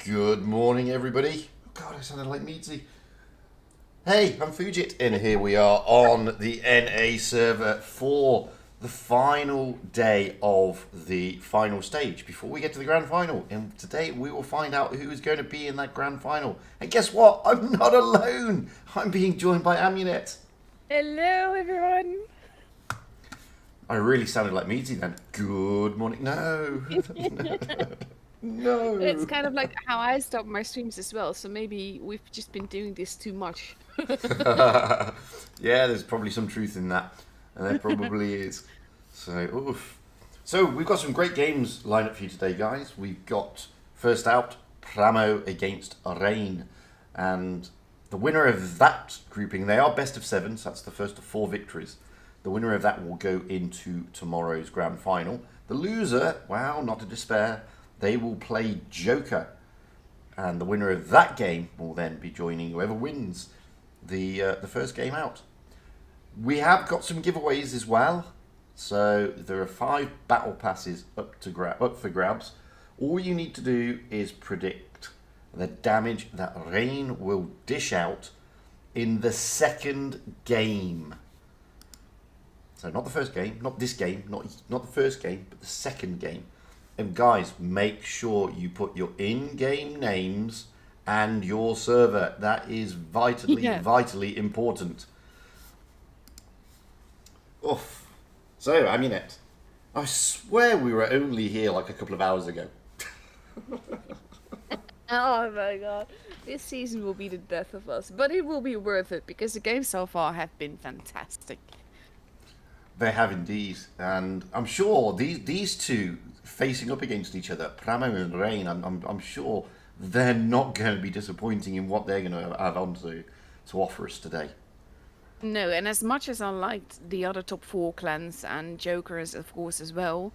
Good morning, everybody. Oh God, I sounded like Meadsy. Hey, I'm Fujit, and here we are on the NA server for the final day of the final stage before we get to the grand final. And today we will find out who is going to be in that grand final. And guess what? I'm not alone. I'm being joined by Amunet. Hello, everyone. I really sounded like Meadsy then. Good morning. No. It's No. kind of like how I stop my streams as well, so maybe we've just been doing this too much. Yeah, there's probably some truth in that. And there probably is. So, oof. So, we've got some great games lined up for you today, guys. We've got, first out, Primo against Rain. And the winner of that grouping, they are best of seven, so that's the first of 4 victories. The winner of that will go into tomorrow's grand final. The loser, wow, not to despair, they will play Joker. And the winner of that game will then be joining whoever wins the first game out. We have got some giveaways as well. So there are 5 battle passes up for grabs. All you need to do is predict the damage that Rain will dish out in the second game. So not the first game, not this game, not the first game, but the second game. And guys, make sure you put your in-game names and your server. That is vitally important. Oof. So, Amunet, I swear we were only here like a couple of hours ago. Oh my god. This season will be the death of us, but it will be worth it because the games so far have been fantastic. They have indeed, and I'm sure these two facing up against each other, Primo and Rain, I'm sure they're not going to be disappointing in what they're going to have on to offer us today. No, and as much as I liked the other top 4 clans and Jokers, of course, as well,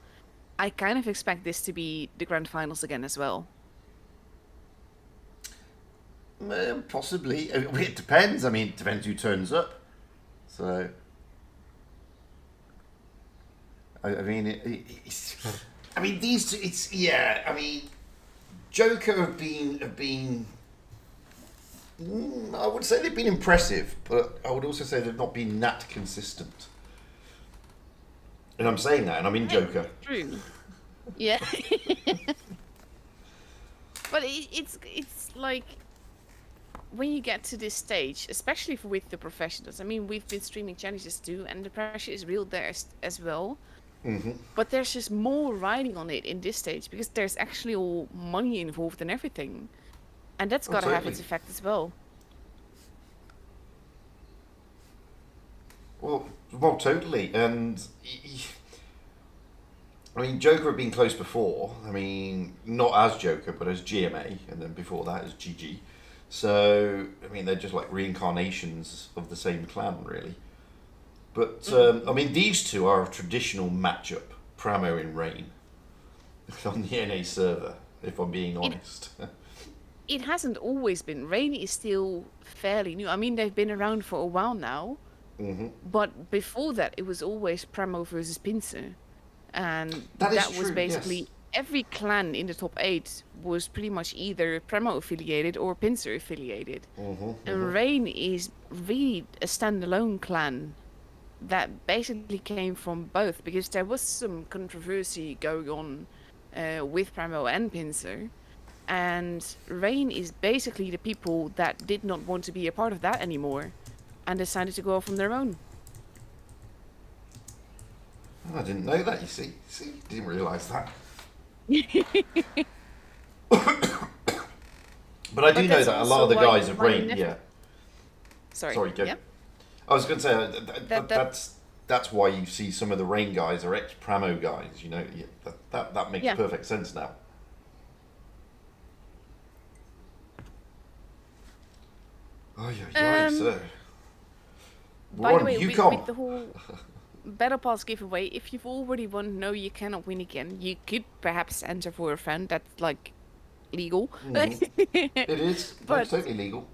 I kind of expect this to be the grand finals again as well. Possibly. It depends. I mean, it depends who turns up. So, I mean, I mean, these two. It's yeah. I mean, Joker have been. I would say they've been impressive, but I would also say they've not been that consistent. And I'm saying that, and I'm in Joker. True. Yeah. But it's like when you get to this stage, especially with the professionals. I mean, we've been streaming challenges too, and the pressure is real there as well. Mm-hmm. But there's just more riding on it in this stage because there's actually all money involved and everything, and that's got to have its effect as well. Well, totally. And I mean, Joker had been close before. I mean, not as Joker, but as GMA, and then before that as GG. So, I mean, they're just like reincarnations of the same clan, really. But, I mean, these two are a traditional matchup, Primo and Rain, on the NA server, if I'm being honest. It hasn't always been. Rain is still fairly new. I mean, they've been around for a while now. Mm-hmm. But before that, it was always Primo versus Pincer. And That is was true, basically yes. every clan in the top 8 was pretty much either Primo affiliated or Pincer affiliated. Mm-hmm, And Rain is really a standalone clan that basically came from both because there was some controversy going on with Primo and Pincer. And Rain is basically the people that did not want to be a part of that anymore and decided to go off on their own. I didn't know that, you see. Didn't realise that. But I do know that a lot of the guys have Rain, yeah. Sorry, go. Yeah. I was going to say that's why you see some of the Rain guys are ex-Pramo guys. You know, that makes perfect sense now. Oh yeah, so by the way, with the whole Battle Pass giveaway, if you've already won, no, you cannot win again. You could perhaps enter for a friend. That's like legal. It is, but it's totally legal.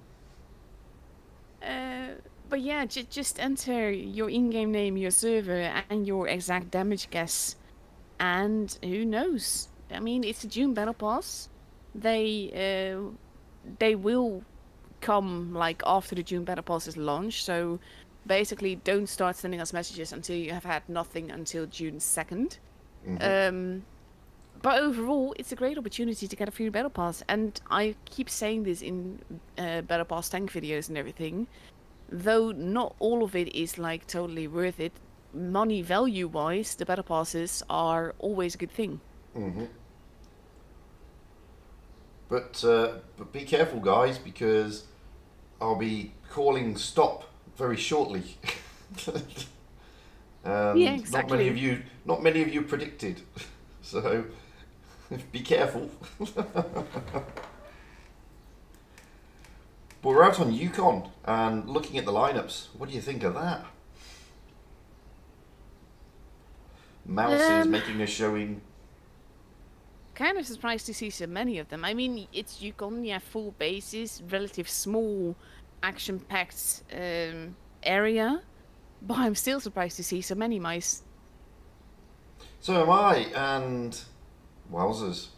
But yeah, just enter your in-game name, your server, and your exact damage guess. And who knows? I mean, it's a June Battle Pass. they they will come like after the June Battle Pass is launched. So basically, don't start sending us messages until you have had nothing until June 2nd. But overall, it's a great opportunity to get a free Battle Pass. And I keep saying this in Battle Pass tank videos and everything. Though not all of it is like totally worth it, money value wise, the Battle Passes are always a good thing. But be careful, guys, because I'll be calling stop very shortly. Yeah, And exactly. not many of you predicted. So be careful. But we're out on Yukon and looking at the lineups. What do you think of that? Mouse is Um, making a showing. Kind of surprised to see so many of them. I mean, it's Yukon, yeah, full bases, relative small, action-packed area, but I'm still surprised to see so many mice. So am I, and wowzers.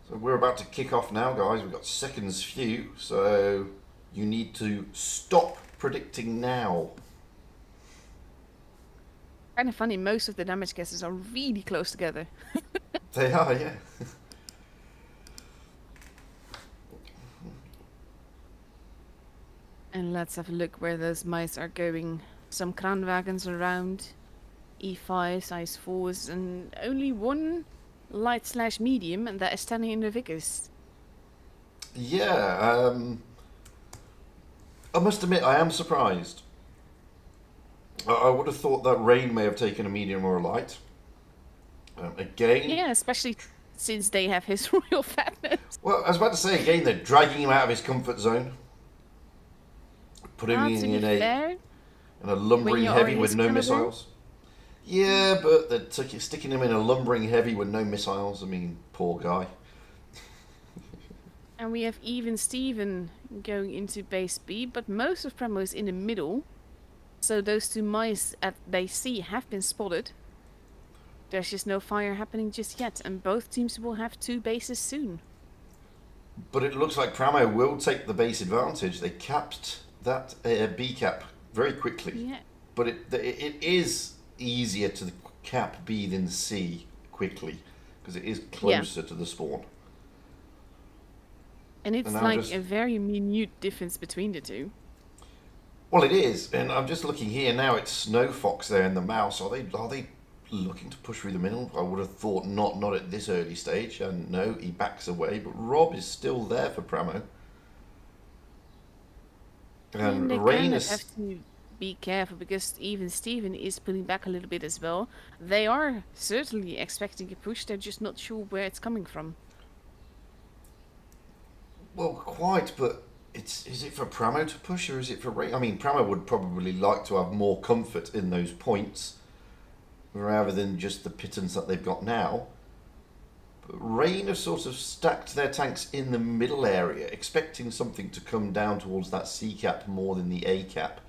So we're about to kick off now, guys. We've got seconds few, so you need to stop predicting now. Kind of funny, most of the damage guesses are really close together. They are, yeah. And let's have a look where those mice are going. Some Kranwagens around, E5s, IS4s, and only one light/medium, and that is standing in the Vickers. Yeah, I must admit, I am surprised. I would have thought that Rain may have taken a medium or a light. Again, Yeah, especially since they have his royal fatness. well, I was about to say again, they're dragging him out of his comfort zone, putting To him be fair, in a when lumbering you are heavy with his no caliber, missiles. Yeah, but they're sticking him in a lumbering heavy with no missiles. I mean, poor guy. and we have even Steven going into base B, but most of Primo is in the middle. So those two mice at base C have been spotted. There's just no fire happening just yet, and both teams will have two bases soon. But it looks like Pramo will take the base advantage. They capped that B cap very quickly. Yeah. But it is easier to cap B than C quickly because it is Yeah. closer to the spawn. And And it's I'm like just a very minute difference between the two. well, it is, and I'm just looking here now. It's Snow Fox there in the mouse. Are they looking to push through the middle? I would have thought not at this early stage. And no, he backs away. But Rob is still there for Pramo. And And they Rain kind of have is to be careful because even Steven is pulling back a little bit as well. They are certainly expecting a push, they're just not sure where it's coming from. well, quite, but is it for Pramo to push or is it for Rain? I mean, Pramo would probably like to have more comfort in those points rather than just the pittance that they've got now. But Rain have sort of stacked their tanks in the middle area, expecting something to come down towards that C cap more than the A cap.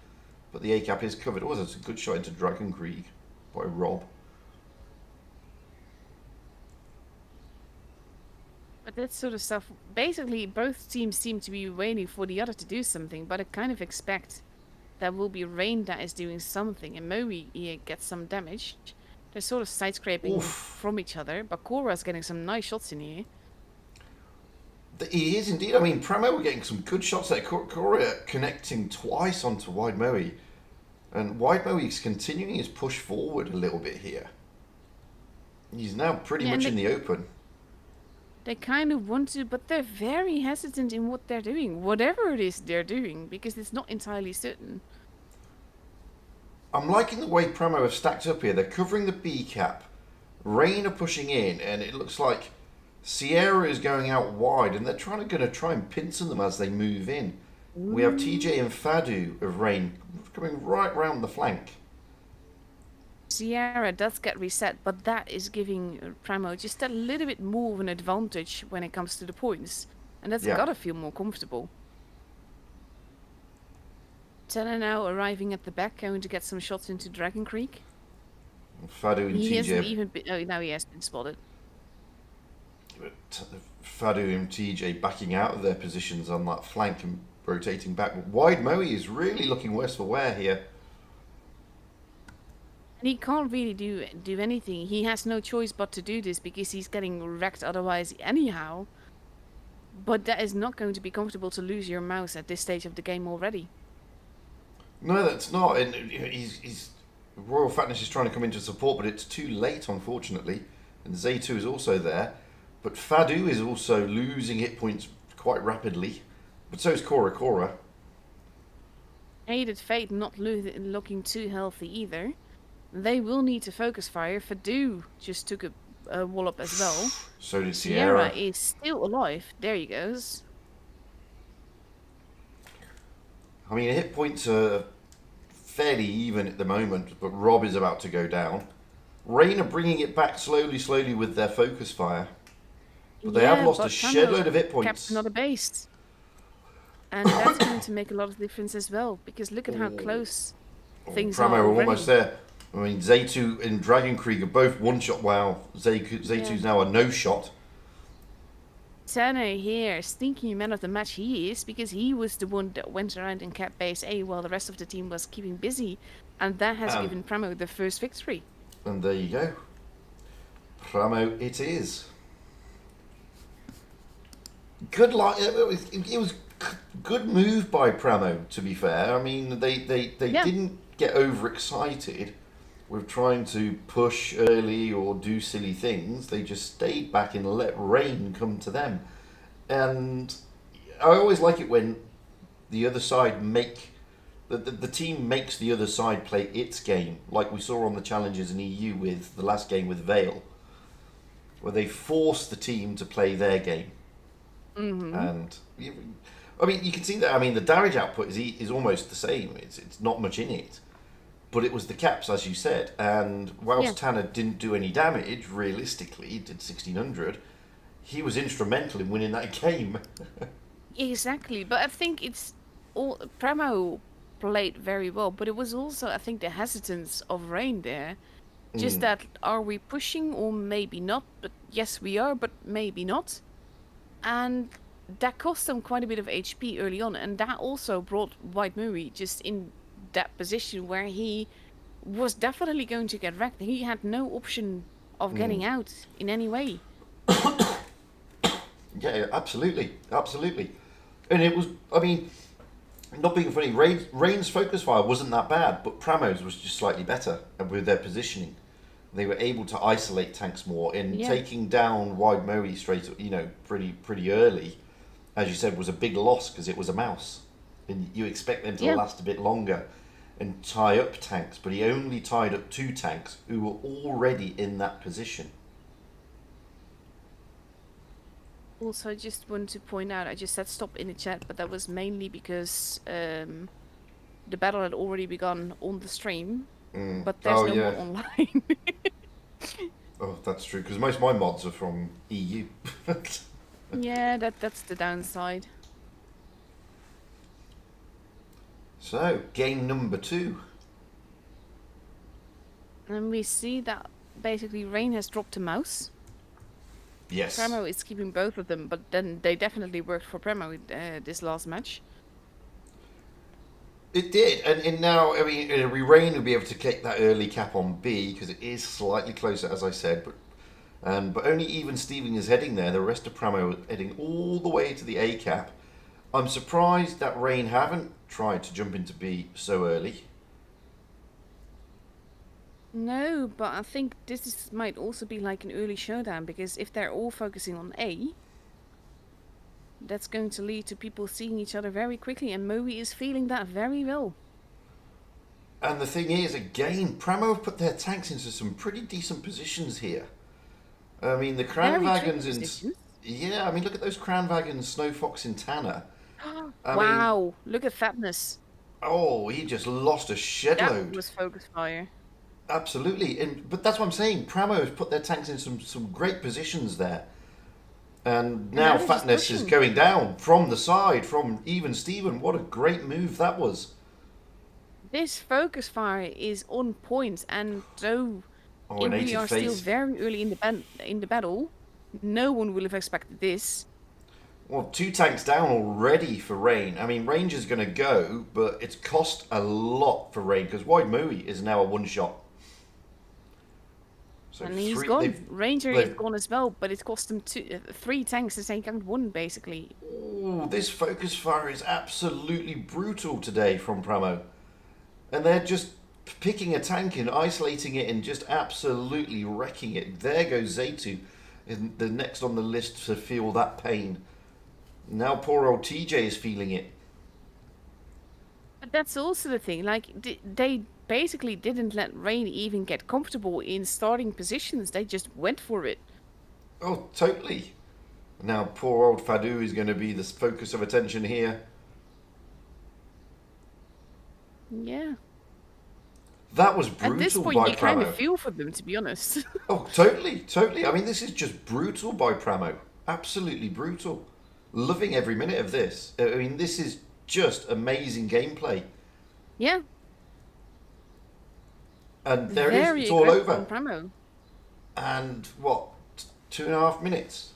But the A cap is covered. Oh, that's a good shot into Dragon Krieg by Rob. But that sort of stuff, basically both teams seem to be waiting for the other to do something, but I kind of expect that will be Rain that is doing something, and Moe gets some damage. They're sort of side scraping Oof. from each other, but Cora's getting some nice shots in here. He is indeed. I mean, Pramo were getting some good shots there. Korea connecting twice onto Wide Moe. And Wide Moe is continuing his push forward a little bit here. He's now pretty Yeah, and much in the open. they kind of want to, but they're very hesitant in what they're doing, whatever it is they're doing, because it's not entirely certain. I'm liking the way Pramo have stacked up here. They're covering the B cap. Rain are pushing in, and it looks like Sierra is going out wide, and they're going to try and pincer them as they move in. We have TJ and Fadu of Rain coming right round the flank. Sierra does get reset, but that is giving Primo just a little bit more of an advantage when it comes to the points, and that's Yeah. gotta feel more comfortable. Tenna now arriving at the back, going to get some shots into Dragon Creek. Fadu and He hasn't TJ. even been. Oh, now he has been spotted. Fadu and TJ backing out of their positions on that flank and rotating back. But Wide Moe is really looking worse for wear here. And he can't really do anything. He has no choice but to do this because he's getting wrecked otherwise anyhow. But that is not going to be comfortable to lose your mouse at this stage of the game already. No, that's not. And he's Royal Fatness is trying to come into support, but it's too late, unfortunately. And Zaytu is also there. But Fadu is also losing hit points quite rapidly. But so is Cora Cora. Aided Fate not looking too healthy either. They will need to focus fire. Fadu just took a wallop as well. So did Sierra Sierra. is still alive. There he goes. I mean, hit points are fairly even at the moment, but Rob is about to go down. Rain are bringing it back slowly with their focus fire. But they have lost a shed load of hit points. Kept another base. And that's going to make a lot of difference as well, because look at how close things are Primo already. almost there. I mean, Zaytu and Dragon Krieg are both one-shot. Wow, Zaytu's now a no-shot. Tanner here, stinky man of the match he is, because he was the one that went around and kept base A while the rest of the team was keeping busy. And that has given Primo the first victory. And there you go. Primo it is. Good luck. It was good move by Primo, to be fair. I mean, they didn't get overexcited with trying to push early or do silly things. They just stayed back and let rain come to them. And I always like it when the other side the team makes the other side play its game, like we saw on the challenges in EU with the last game with Vale, where they forced the team to play their game. Mm-hmm. And I mean, you can see that. I mean, the damage output is almost the same. It's not much in it, but it was the caps, as you said. And whilst Tanner didn't do any damage, realistically, he did 1600. He was instrumental in winning that game. Exactly, but I think it's all Primo played very well, but it was also, I think, the hesitance of Rain there. Just that, are we pushing or maybe not? But yes, we are, but maybe not. And that cost them quite a bit of HP early on, and that also brought White Murray just in that position where he was definitely going to get wrecked. He had no option of getting out in any way. Yeah, absolutely. And it was, I mean, not being funny, Rain's focus fire wasn't that bad, but Primo's was just slightly better with their positioning. They were able to isolate tanks more, and taking down Wide Murray straight, pretty early, as you said, was a big loss because it was a mouse. And you expect them to last a bit longer and tie up tanks, but he only tied up 2 tanks who were already in that position. Also, I just want to point out, I just said stop in the chat, but that was mainly because the battle had already begun on the stream, but there's no more online. Oh, that's true, because most of my mods are from EU. Yeah, that's the downside. So, game number 2. And we see that basically Rain has dropped a mouse. Yes. Primo is keeping both of them, but then they definitely worked for Primo this last match. It did, and now, I mean, Rain will be able to kick that early cap on B, because it is slightly closer, as I said, but only even Steven is heading there. The rest of Primo are heading all the way to the A cap. I'm surprised that Rain haven't tried to jump into B so early. No, but I think might also be like an early showdown, because if they're all focusing on A, that's going to lead to people seeing each other very quickly, and Moe is feeling that very well. And the thing is, again, Primo have put their tanks into some pretty decent positions here. I mean, the Kranvagons and... Yeah, I mean, look at those Kranvagons, Snowfox and Tanner. Wow, look at Fatness. Oh, he just lost a shed load. That was focus fire. Absolutely, but that's what I'm saying. Primo has put their tanks in some great positions there. And now Fatness is going down from the side, from even Steven. What a great move that was. This focus fire is on point, and though we are still very early in the battle, No one will have expected this. Well, 2 tanks down already for Rain. I mean, Ranger's going to go, but it's cost a lot for Rain because Wotb is now a one-shot. So And he's three, gone. Ranger is they've gone as well, but it cost them 3 tanks to take out 1, basically. Ooh, this focus fire is absolutely brutal today from Primo. And they're just picking a tank and isolating it and just absolutely wrecking it. There goes Zaytu, the next on the list to feel that pain. Now poor old TJ is feeling it. But that's also the thing. Like, they basically didn't let Rain even get comfortable in starting positions. They just went for it. Oh, totally. Now poor old Fadu is going to be the focus of attention here. Yeah. That was At this brutal point, by you kind Pramo. of feel for them, to be honest. Oh, totally, totally. I mean, this is just brutal by Pramo. Absolutely brutal. Loving every minute of this. I mean, this is just amazing gameplay. Yeah. And there Very it is. It's all aggressive over. on Primo. And what? 2.5 minutes.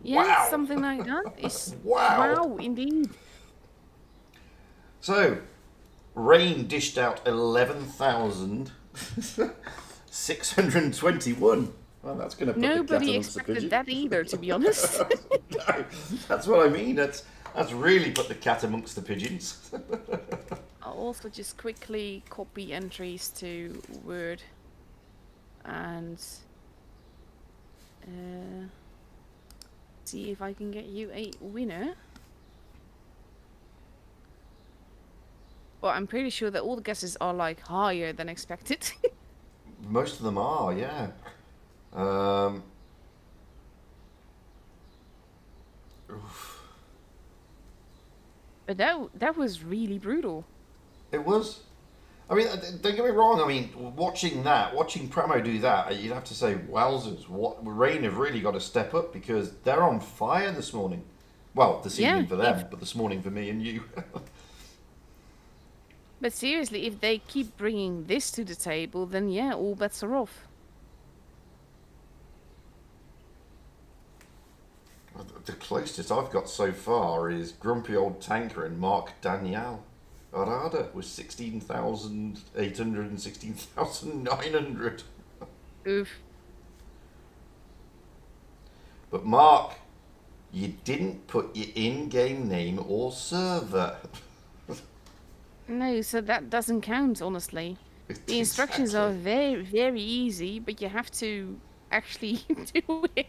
Yeah, Wow. something like that. Wow. Wow, indeed. So, Rain dished out 11,621. Well, that's going to put the cat Nobody amongst the expected pigeons. that either, to be honest. No, that's what I mean. That's really put the cat amongst the pigeons. I'll also just quickly copy entries to Word and see if I can get you a winner. Well, I'm pretty sure that all the guesses are like higher than expected. Most of them are, yeah. Oof. But that was really brutal. It was. I mean, don't get me wrong. I mean, watching Pramo do that, you'd have to say, wowzers, what Rain have really got to step up because they're on fire this morning. Well, this evening for them, but this morning for me and you. But seriously, if they keep bringing this to the table, then yeah, all bets are off. The closest I've got so far is Grumpy Old Tanker and Mark Daniel. Arada was 16,800 and 16,900. Oof. But Mark, you didn't put your in-game name or server. No, so that doesn't count, honestly. The instructions are very, very easy, but you have to actually do it.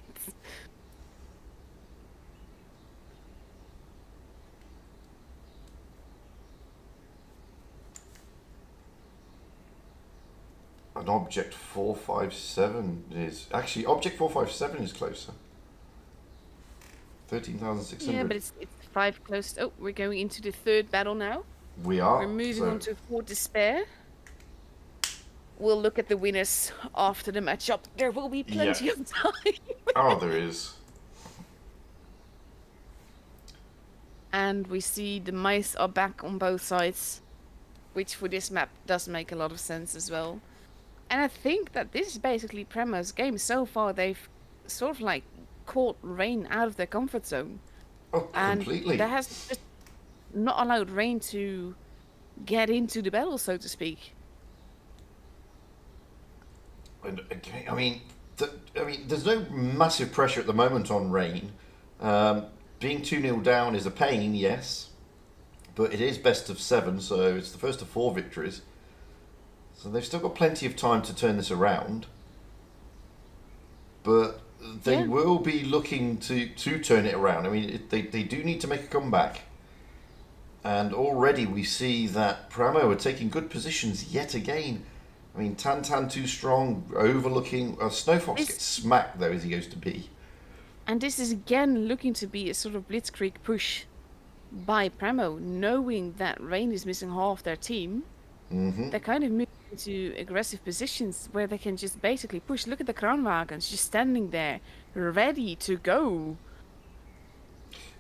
An object 457 is actually object 457 is closer. 13,600. Yeah, but it's 5 close. Oh, we're going into the third battle now. We are. We're moving on to Fort Despair. We'll look at the winners after the matchup. There will be plenty of time. Oh, there is. And we see the mice are back on both sides, which for this map does make a lot of sense as well. And I think that this is basically Primo's game. So far, they've sort of like caught Rain out of their comfort zone. Oh, completely. And that has just not allowed Rain to get into the battle, so to speak. And okay, I mean, there's no massive pressure at the moment on Rain. Being 2-0 down is a pain, yes, but it is best of 7, so it's the first of 4 victories. So they've still got plenty of time to turn this around. But they will be looking to turn it around. I mean, they do need to make a comeback. And already we see that Pramo are taking good positions yet again. I mean, Tantan too strong, overlooking. Snowfox gets smacked, though, as he goes to B. And this is again looking to be a sort of blitzkrieg push by Pramo, knowing that Rain is missing half their team. Mm-hmm. They're kind of moving into aggressive positions where they can just basically push. Look at the Kranwagens just standing there, ready to go.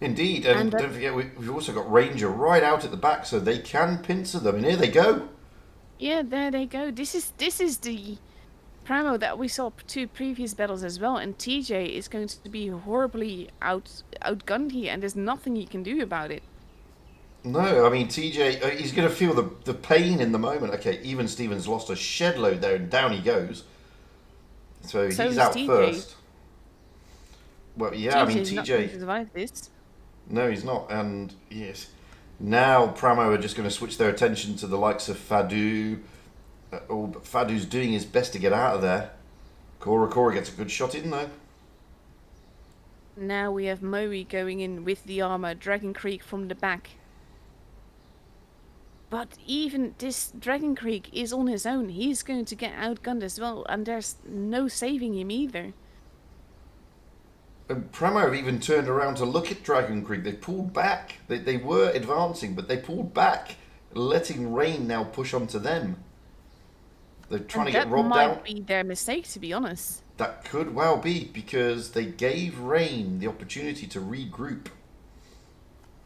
Indeed, and don't forget, we've also got Ranger right out at the back, so they can pincer them. And here they go. Yeah, there they go. This is Primo that we saw two previous battles as well, and TJ is going to be horribly outgunned here, and there's nothing he can do about it. No, I mean TJ, he's going to feel the pain in the moment. Okay, even Stevens lost a shed load there, and down he goes. So So he's is out TJ. first. Well, yeah, I mean TJ's not going to TJ. survive this. No, he's not. And yes, now Pramo are just going to switch their attention to the likes of Fadu. Oh, but Fadu's doing his best to get out of there. Cora gets a good shot in though. Now we have Moe going in with the armor, Dragon Creek from the back. But even this Dragon Creek is on his own. He's going to get outgunned as well, and there's no saving him either. And Pramo have even turned around to look at Dragon Creek. They pulled back. They were advancing, but they pulled back, letting Rain now push onto them. They're trying to get robbed That out. might be their mistake, to be honest. That could well be because they gave Rain the opportunity to regroup.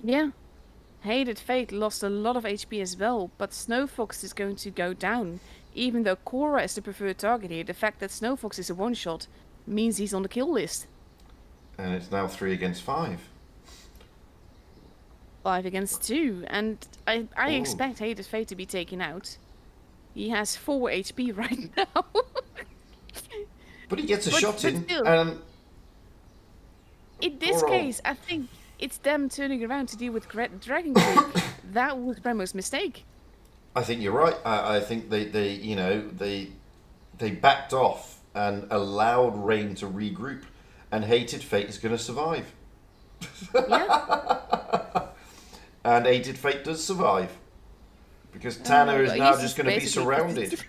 Yeah. Hated Fate lost a lot of HP as well, but Snowfox is going to go down. Even though Cora is the preferred target here, the fact that Snowfox is a one-shot means he's on the kill list. And it's now 3 against 5. 5 against 2, and I Ooh. expect Hated Fate to be taken out. He has 4 HP right now. But he gets a But- shot but in, still. and In this Cora- case, I think it's them turning around to deal with Dragon Creek. That was Primo's mistake. I think you're right. I think they backed off and allowed Rain to regroup, and Hated Fate is going to survive. Yeah. And Hated Fate does survive because Tanner is now he's just going to be basically- surrounded.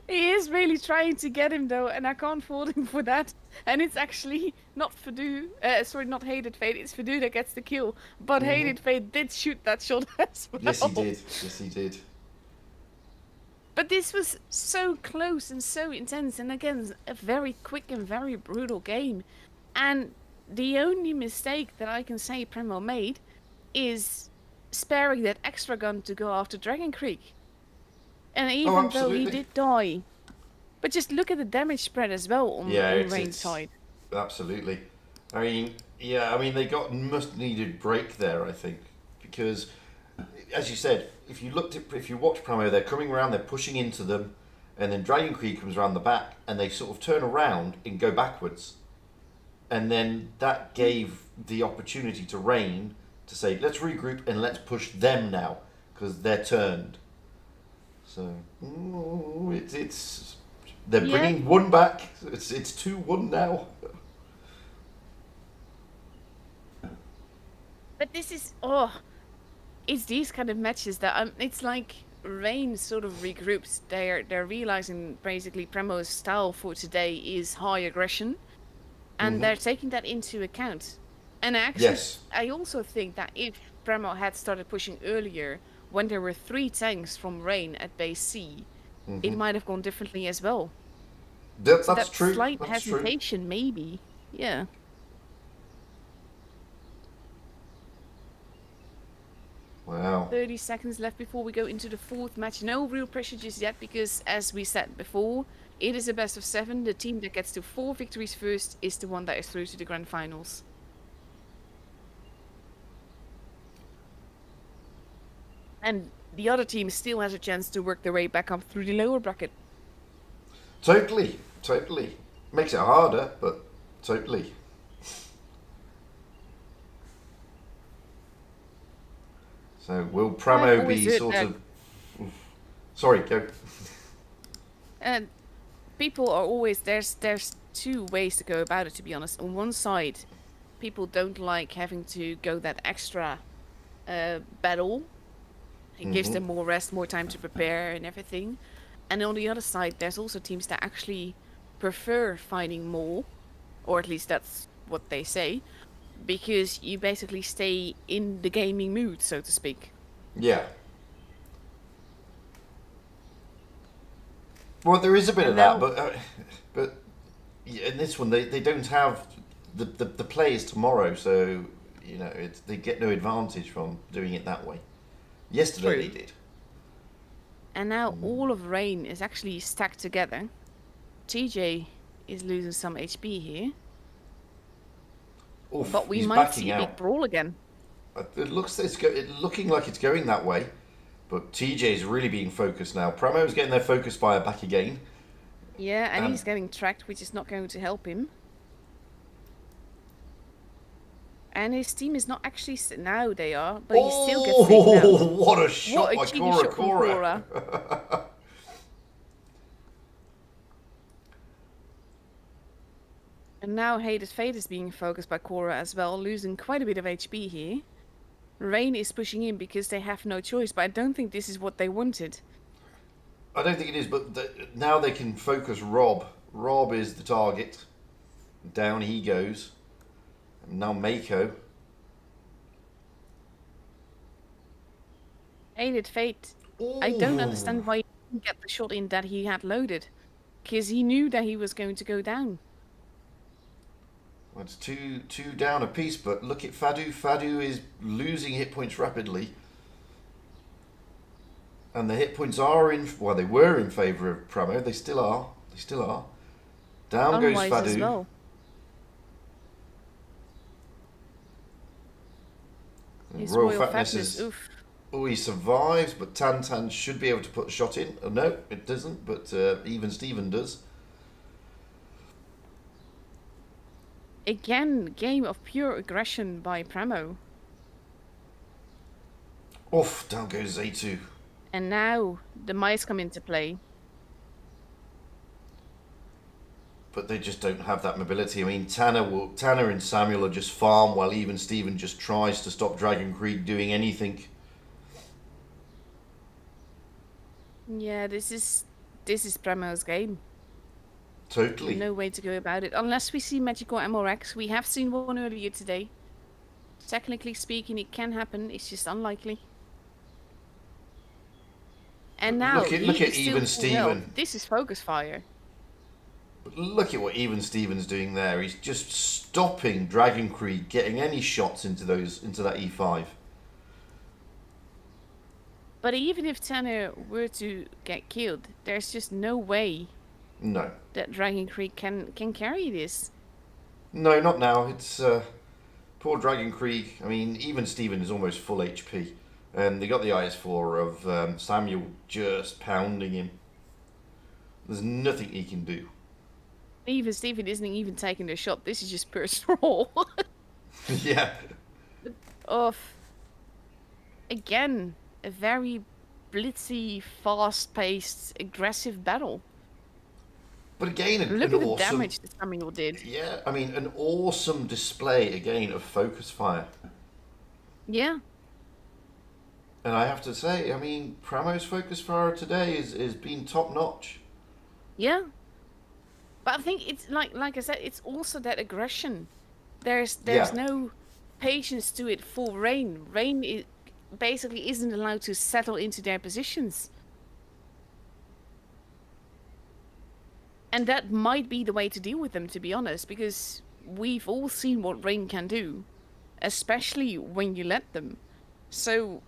He is really trying to get him though, and I can't fault him for that. And it's actually not not Hated Fate, it's Fadu that gets the kill. But Hated Fate did shoot that shot as well. Yes, he did. Yes, he did. But this was so close and so intense, and again, a very quick and very brutal game. And the only mistake that I can say Primo made is sparing that extra gun to go after Dragon Creek. And even though he absolutely. did die. But just look at the damage spread as well on Rain's it's side. absolutely. I mean, they got must needed break there. I think because, as you said, if you watch Primo, they're coming around, they're pushing into them, and then Dragon Creek comes around the back, and they sort of turn around and go backwards, and then that gave the opportunity to Rain to say, let's regroup and let's push them now because they're turned. So they're bringing one back. It's 2-1 now. But this is it's these kind of matches that it's like Rain sort of regroups. They're realizing basically Primo's style for today is high aggression, and they're taking that into account. And actually, Yes. I also think that if Primo had started pushing earlier, when there were 3 tanks from Rain at base C, it might have gone differently as well. That's So that true. slight That's true. hesitation, maybe. Yeah. Wow. 30 seconds left before we go into the 4th match. No real pressure just yet because, as we said before, it is a best of 7. The team that gets to 4 victories first is the one that is through to the grand finals. And the other team still has a chance to work their way back up through the lower bracket. Totally. Makes it harder, but totally. So will Primo always be do it sort that- of? Sorry, go. And people are always there's 2 ways to go about it, to be honest. On one side, people don't like having to go that extra battle. It gives them more rest, more time to prepare and everything. And on the other side, there's also teams that actually prefer fighting more, or at least that's what they say, because you basically stay in the gaming mood, so to speak. Yeah. Well, there is a bit of And that, now- but in this one they don't have the players tomorrow, so they get no advantage from doing it that way. Yesterday True. they did. And now all of Rain is actually stacked together. TJ is losing some HP here. Oof, But we he's might backing see a big out. brawl again. It looks looking like it's going that way, but TJ is really being focused now. Pramo's getting their focus fire back again. Yeah, and And he's getting tracked, which is not going to help him. And his team is not actually... Now they are, but he still gets taken out. what a What shot a by cheeky shot from Cora. Cora. And now Hated Fate is being focused by Cora as well, losing quite a bit of HP here. Rain is pushing in because they have no choice, but I don't think this is what they wanted. I don't think it is, but now they can focus Rob. Rob is the target. Down he goes. And now Mako. Hated Fate. I don't understand why he didn't get the shot in that he had loaded. Because he knew that he was going to go down. Well, it's two down a piece, but look at Fadu. Fadu is losing hit points rapidly. And the hit points are in... Well, they were in favour of Pramo. They still are. They still are. Down goes Unwise Fadu. as well. His Royal Royal Fatness Fatness, is... oof. Oh, he survives, but Tan should be able to put the shot in. Oh, no, it doesn't, but even Steven does. Again, game of pure aggression by Pramo. Oof, down goes A2. And now the mice come into play. But they just don't have that mobility. I mean, Tanner and Samuel are just farm while even Steven just tries to stop Dragon Creek doing anything. Yeah, this is Pramo's game. Totally. No way to go about it. Unless we see Magical MRX. We have seen one earlier today. Technically speaking, it can happen. It's just unlikely. And now, look at even Steven. This is focus fire. But look at what even Steven's doing there. He's just stopping Dragon Creek getting any shots into that E5. But even if Tanner were to get killed, there's just no way No. that Dragon Creek can carry this. No, not now. It's poor Dragon Creek. I mean, even Steven is almost full HP. And they got the IS4 of Samuel just pounding him. There's nothing he can do. Even Steven isn't even taking the shot. This is just pure straw. Yeah. Again, a very blitzy, fast-paced, aggressive battle. But again, Look an at the awesome damage that Samuel did. Yeah, I mean, an awesome display again of focus fire. Yeah. And I have to say, I mean, Pramo's focus fire today is been top notch. Yeah. But I think it's like I said, it's also that aggression. There's no patience to it for Rain. Rain basically isn't allowed to settle into their positions. And that might be the way to deal with them, to be honest, because we've all seen what Rain can do, especially when you let them. So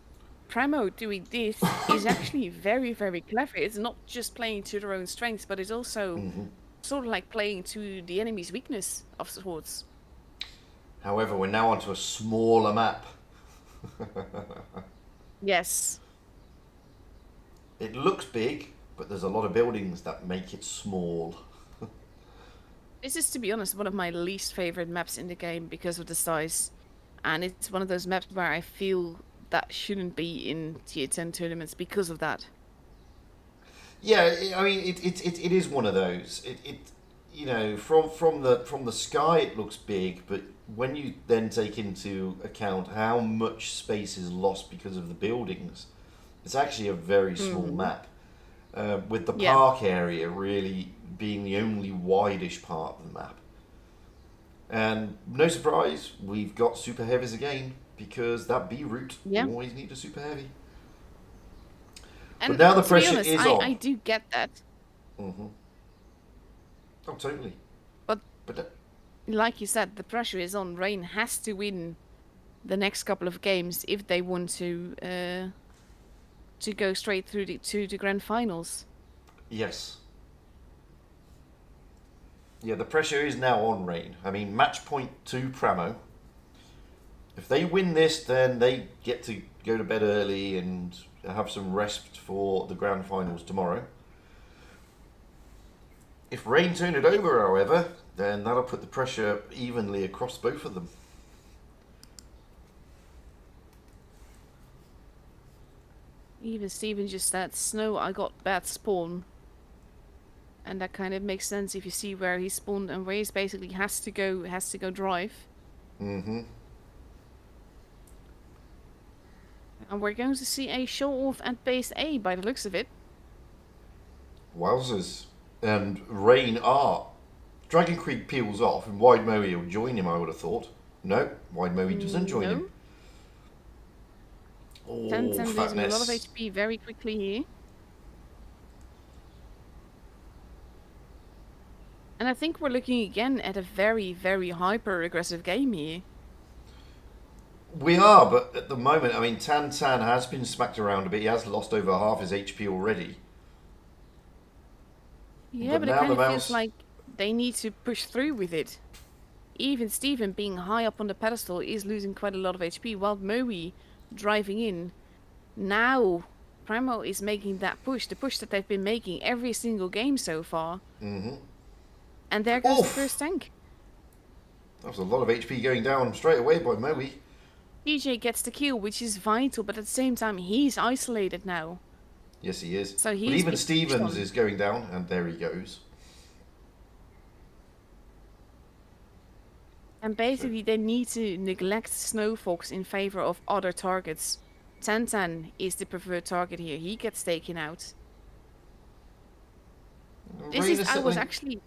Primo doing this is actually very, very clever. It's not just playing to their own strengths, but it's also sort of like playing to the enemy's weakness of sorts. However, we're now onto a smaller map. Yes. It looks big, but there's a lot of buildings that make it small. This is, to be honest, one of my least favorite maps in the game because of the size. And it's one of those maps where I feel that shouldn't be in tier 10 tournaments because of that. Yeah, I mean, it is one of those. It you know, from the sky it looks big, but when you then take into account how much space is lost because of the buildings, it's actually a very small map. With the park area really being the only wideish part of the map. And no surprise, we've got super heavies again, because that B route always need a super heavy. And but now the pressure honest, is on. I do get that. Mm-hmm. Oh, totally. But that... like you said, the pressure is on. Rain has to win the next couple of games if they want to to go straight through to the grand finals. Yes. Yeah, the pressure is now on Rain. I mean, match point to Pramo. If they win this, then they get to go to bed early and have some rest for the grand finals tomorrow. If Rain turn it over, however, then that'll put the pressure evenly across both of them. Even Steven just said, Snow, I got bad spawn. And that kind of makes sense if you see where he spawned, and Race basically has to go drive. Mm-hmm. And we're going to see a show-off at base A by the looks of it. Wowzers. And Rain are. Dragon Creek peels off and Wide Moe will join him, I would have thought. No, Wide Moe doesn't join him. Oh, 10 losing a lot of fatness. HP very quickly here. And I think we're looking again at a very, very hyper-aggressive game here. We are, but at the moment, I mean, Tan has been smacked around a bit. He has lost over half his HP already. Yeah, but it now kind the of feels mouse... like they need to push through with it. Even Steven, being high up on the pedestal, is losing quite a lot of HP, while Moe driving in. Now, Primo is making that push, the push that they've been making every single game so far. Mm-hmm. And there goes the first tank. That was a lot of HP going down straight away by Moe. TJ gets the kill, which is vital, but at the same time, he's isolated now. Yes, he is. So but even Stevens on. is going down, and there he goes. And basically, they need to neglect Snowfox in favor of other targets. Tantan is the preferred target here. He gets taken out. I was actually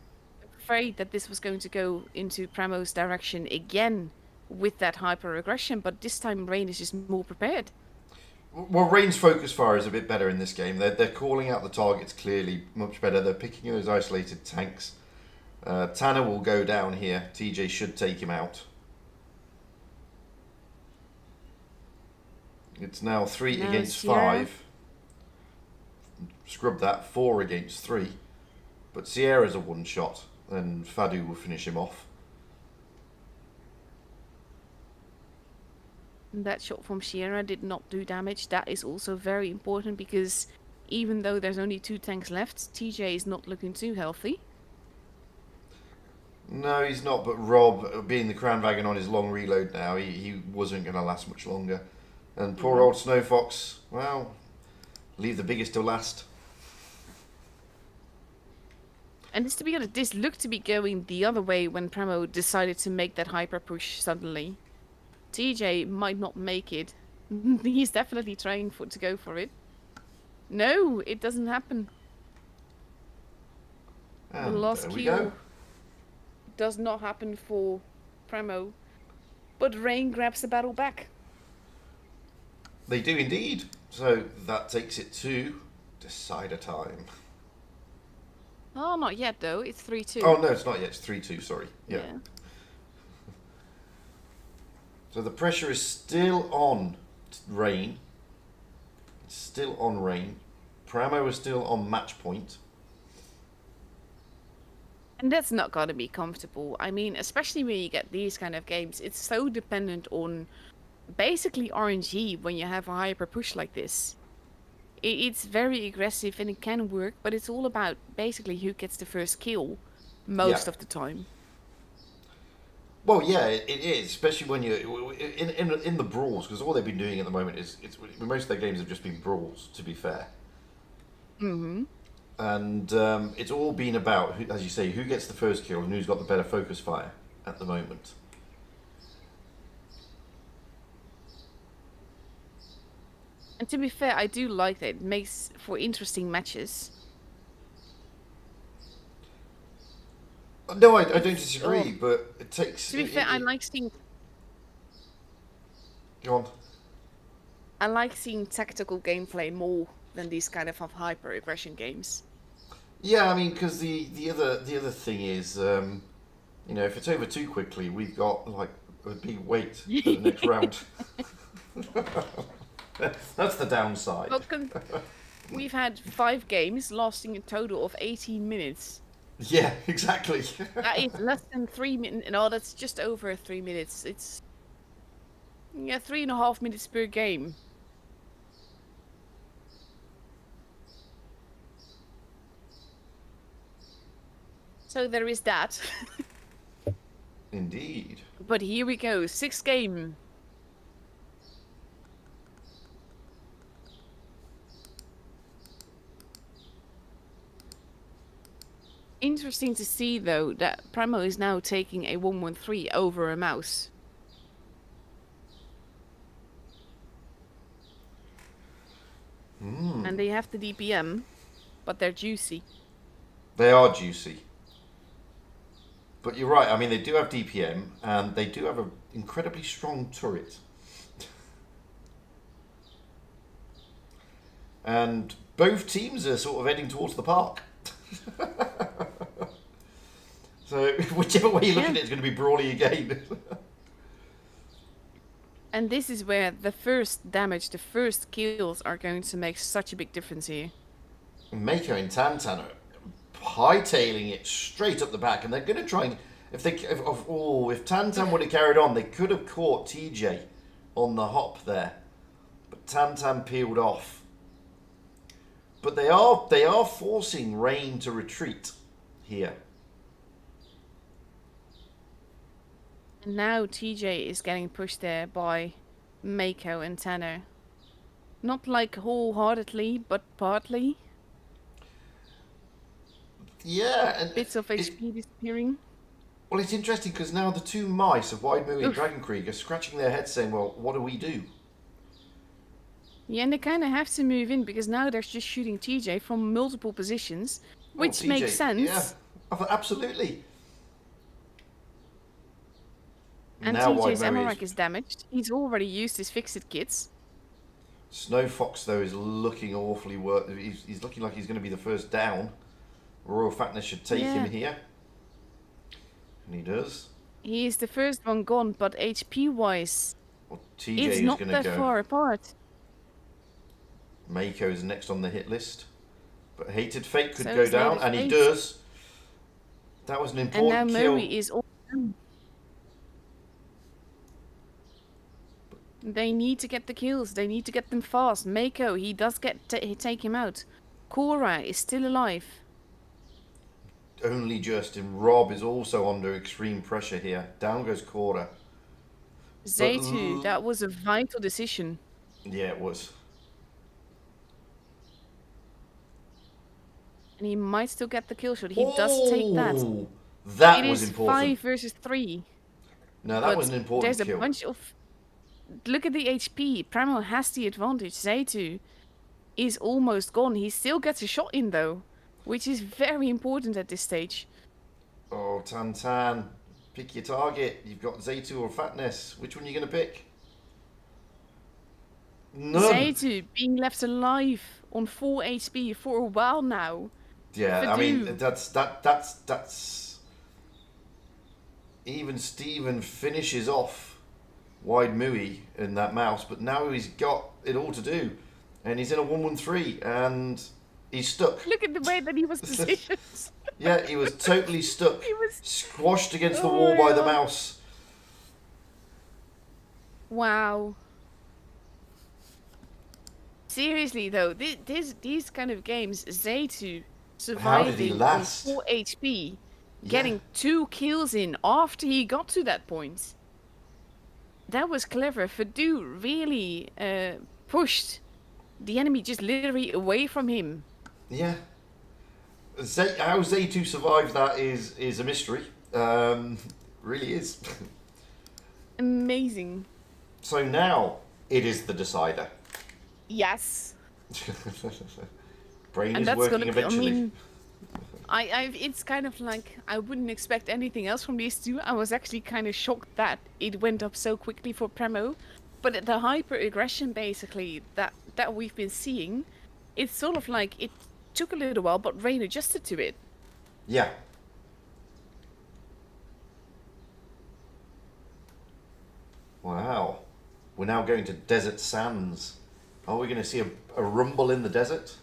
afraid that this was going to go into Primo's direction again with that hyper aggression, but this time Rain is just more prepared. Well, Rain's focus fire is a bit better in this game. They're calling out the targets clearly much better. They're picking those isolated tanks. Tanner will go down here. TJ should take him out. It's now 3 against Sierra. 5. Scrub that, 4 against 3. But Sierra's a one shot, and Fadu will finish him off. That shot from Sierra did not do damage. That is also very important because even though there's only 2 tanks left, TJ is not looking too healthy. No, he's not, but Rob, being the Crown Wagon on his long reload now, he wasn't going to last much longer. And poor old Snowfox, well, leave the biggest till last. And to be honest, this looked to be going the other way when Primo decided to make that hyper push suddenly. TJ might not make it. He's definitely trying to go for it. No, it doesn't happen. And the last there we kill go. does not happen for Primo. But Rain grabs the battle back. They do indeed. So that takes it to decider time. Oh, not yet though. It's 3-2. Oh no, it's not yet. It's 3-2. Sorry. Yeah. So the pressure is still on Rain. It's still on Rain. Pramo is still on match point. And that's not going to be comfortable. I mean, especially when you get these kind of games, it's so dependent on basically RNG when you have a hyper push like this. It's very aggressive and it can work, but it's all about basically who gets the first kill most of the time. Well, yeah, it is, especially when you're in the brawls, because all they've been doing at the moment is most of their games have just been brawls. To be fair, and it's all been about, as you say, who gets the first kill and who's got the better focus fire at the moment. And to be fair, I do like that. It makes for interesting matches. No, I don't disagree, but it takes... To be fair, I like seeing... Go on. I like seeing tactical gameplay more than these kind of hyper-aggression games. Yeah, I mean, because the other thing is, you know, if it's over too quickly, we've got, like, a big wait for the next round. That's the downside. Well, we've had 5 games lasting a total of 18 minutes. Yeah, exactly. That is less than 3 minutes. No, that's just over 3 minutes. It's 3.5 minutes per game. So there is that. Indeed. But here we go, 6th game. Interesting to see, though, that Primo is now taking a 1-1-3 over a mouse. And they have the DPM, but they're juicy. They are juicy. But you're right, I mean, they do have DPM, and they do have an incredibly strong turret. And both teams are sort of heading towards the park. So whichever way you look at it, it's going to be brawly again. And this is where the first damage, the first kills are going to make such a big difference here. Mako and Tantan are hightailing it straight up the back, and they're going to try and... If Tantan would have carried on, they could have caught TJ on the hop there. But Tantan peeled off. But they are forcing Rain to retreat here. And now TJ is getting pushed there by Mako and Tanner. Not like wholeheartedly, but partly. Yeah. And bits of HP disappearing. Well, it's interesting because now the two mice of Wotb and Dragon Krieg are scratching their heads saying, well, what do we do? Yeah, and they kind of have to move in because now they're just shooting TJ from multiple positions, which makes sense. Yeah, absolutely. And now TJ's Amarak is damaged. He's already used his fix-it kits. Snow Fox, though, is looking awfully he's looking like he's going to be the first down. Royal Fatness should take him here. And he does. He is the first one gone, but HP-wise, well, TJ it's is not gonna that go. far apart. Mako is next on the hit list. But Hated Fate could So go is down, Hated and he Fate. does. That was an important And now kill. Murray is all done. They need to get the kills. They need to get them fast. Mako, he does take him out. Cora is still alive. Only just, and Rob is also under extreme pressure here. Down goes Cora. Zaytu, that was a vital decision. Yeah, it was. And he might still get the kill shot. He does take that. That it was is important. 5 versus 3. No, that was an important there's kill. A bunch of... Look at the HP. Primo has the advantage. Zaytu is almost gone. He still gets a shot in, though, which is very important at this stage. Oh, Tantan, pick your target. You've got Zaytu or Fatness. Which one are you going to pick? None. Zaytu being left alive on 4 HP for a while now. Yeah, I mean, that's... Even Steven finishes off Wide Mooey in that mouse, but now he's got it all to do. And he's in a 1-1-3, and he's stuck. Look at the way that he was positioned. Yeah, he was totally stuck. He was squashed against the wall by the mouse. Wow. Seriously though, these kind of games, Zaytu surviving on 4 HP, getting 2 kills in after he got to that point. That was clever. Fadu really pushed the enemy just literally away from him. Yeah. How Zaytu survived that is a mystery. Really is. Amazing. So now it is the decider. Yes. Brain and is working eventually. I mean, it's kind of like I wouldn't expect anything else from these two. I was actually kind of shocked that it went up so quickly for Primo. But the hyper aggression basically that we've been seeing, it's sort of like it took a little while, but Rain adjusted to it. Yeah. Wow. We're now going to Desert Sands Are we going to see a rumble in the desert?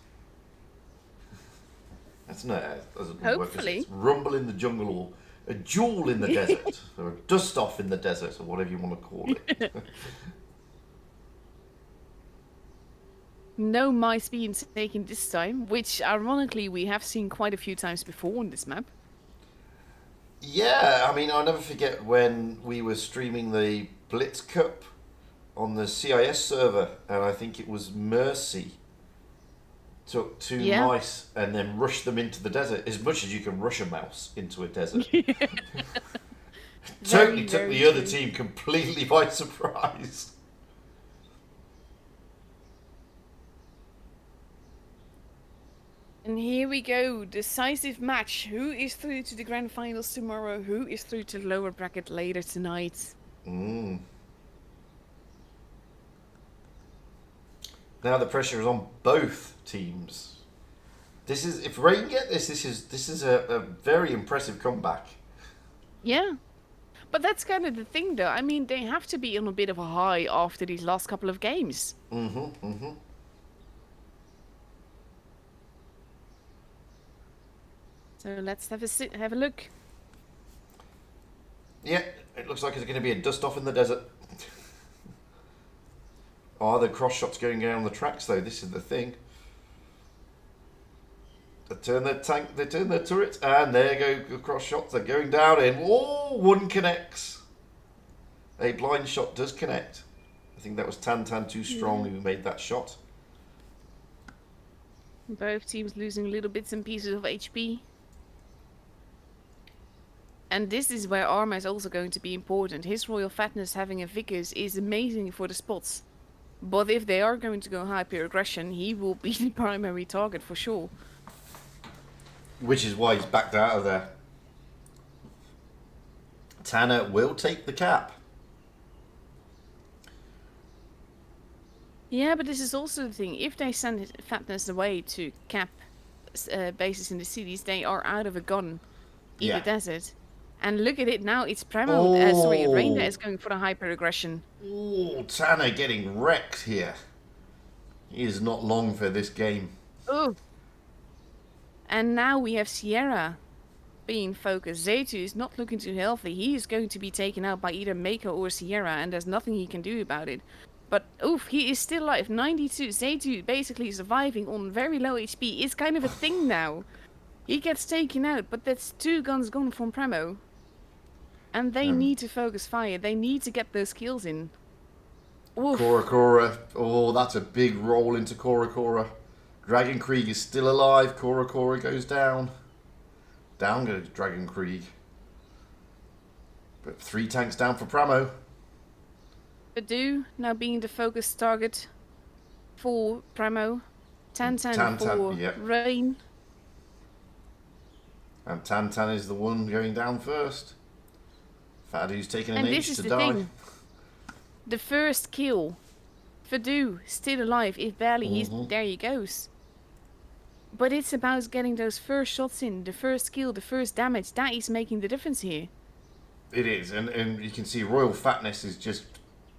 That's no, that doesn't work. Hopefully. It's rumble in the jungle, or a jewel in the desert, or a dust off in the desert, or whatever you want to call it. No mice being taken this time, which ironically we have seen quite a few times before on this map. Yeah, I mean, I'll never forget when we were streaming the Blitz Cup on the CIS server, and I think it was Mercy took two Yeah. mice and then rushed them into the desert, as much as you can rush a mouse into a desert. Totally took the other team completely by surprise. And here we go, decisive match. Who is through to the grand finals tomorrow? Who is through to the lower bracket later tonight? Now the pressure is on both teams. This is, if Rain get this, this is a very impressive comeback. Yeah. But that's kind of the thing though. I mean, they have to be on a bit of a high after these last couple of games. So let's have a look. Yeah, it looks like it's going to be a dust off in the desert. Are the cross shots going down the tracks though? This is the thing. They turn their tank, they turn their turret, and there go the cross shots. They're going down in. Oh, one connects. A blind shot does connect. I think that was Tan Too Strong who made that shot. Both teams losing little bits and pieces of HP. And this is where armor is also going to be important. His Royal Fatness having a Vickers is amazing for the spots. But if they are going to go hyper aggression, he will be the primary target for sure. Which is why he's backed out of there. Tanner will take the cap. Yeah, but this is also the thing. If they send Fatness away to cap bases in the cities, they are out of a gun in the desert. And look at it now, it's Primo, Rain that is going for the hyper aggression. Oh, Tanner getting wrecked here. He is not long for this game. Oh. And now we have Sierra being focused. Zaytu is not looking too healthy. He is going to be taken out by either Mako or Sierra, and there's nothing he can do about it. But oof, he is still alive. 92. Zaytu basically surviving on very low HP is kind of a thing now. He gets taken out, but that's 2 guns gone from Primo. And they need to focus fire. They need to get those kills in. Oof. Cora. Oh, that's a big roll into Cora. Dragon Krieg is still alive. Cora goes down. Down goes Dragon Krieg. But 3 tanks down for Primo. Badu now being the focus target for Primo. Tan for Rain. And Tan is the one going down first. Fadu's taking an age to die. Thing. The first kill. Fadu still alive. If barely, there he goes. But it's about getting those first shots in. The first kill, the first damage. That is making the difference here. It is. And you can see Royal Fatness is just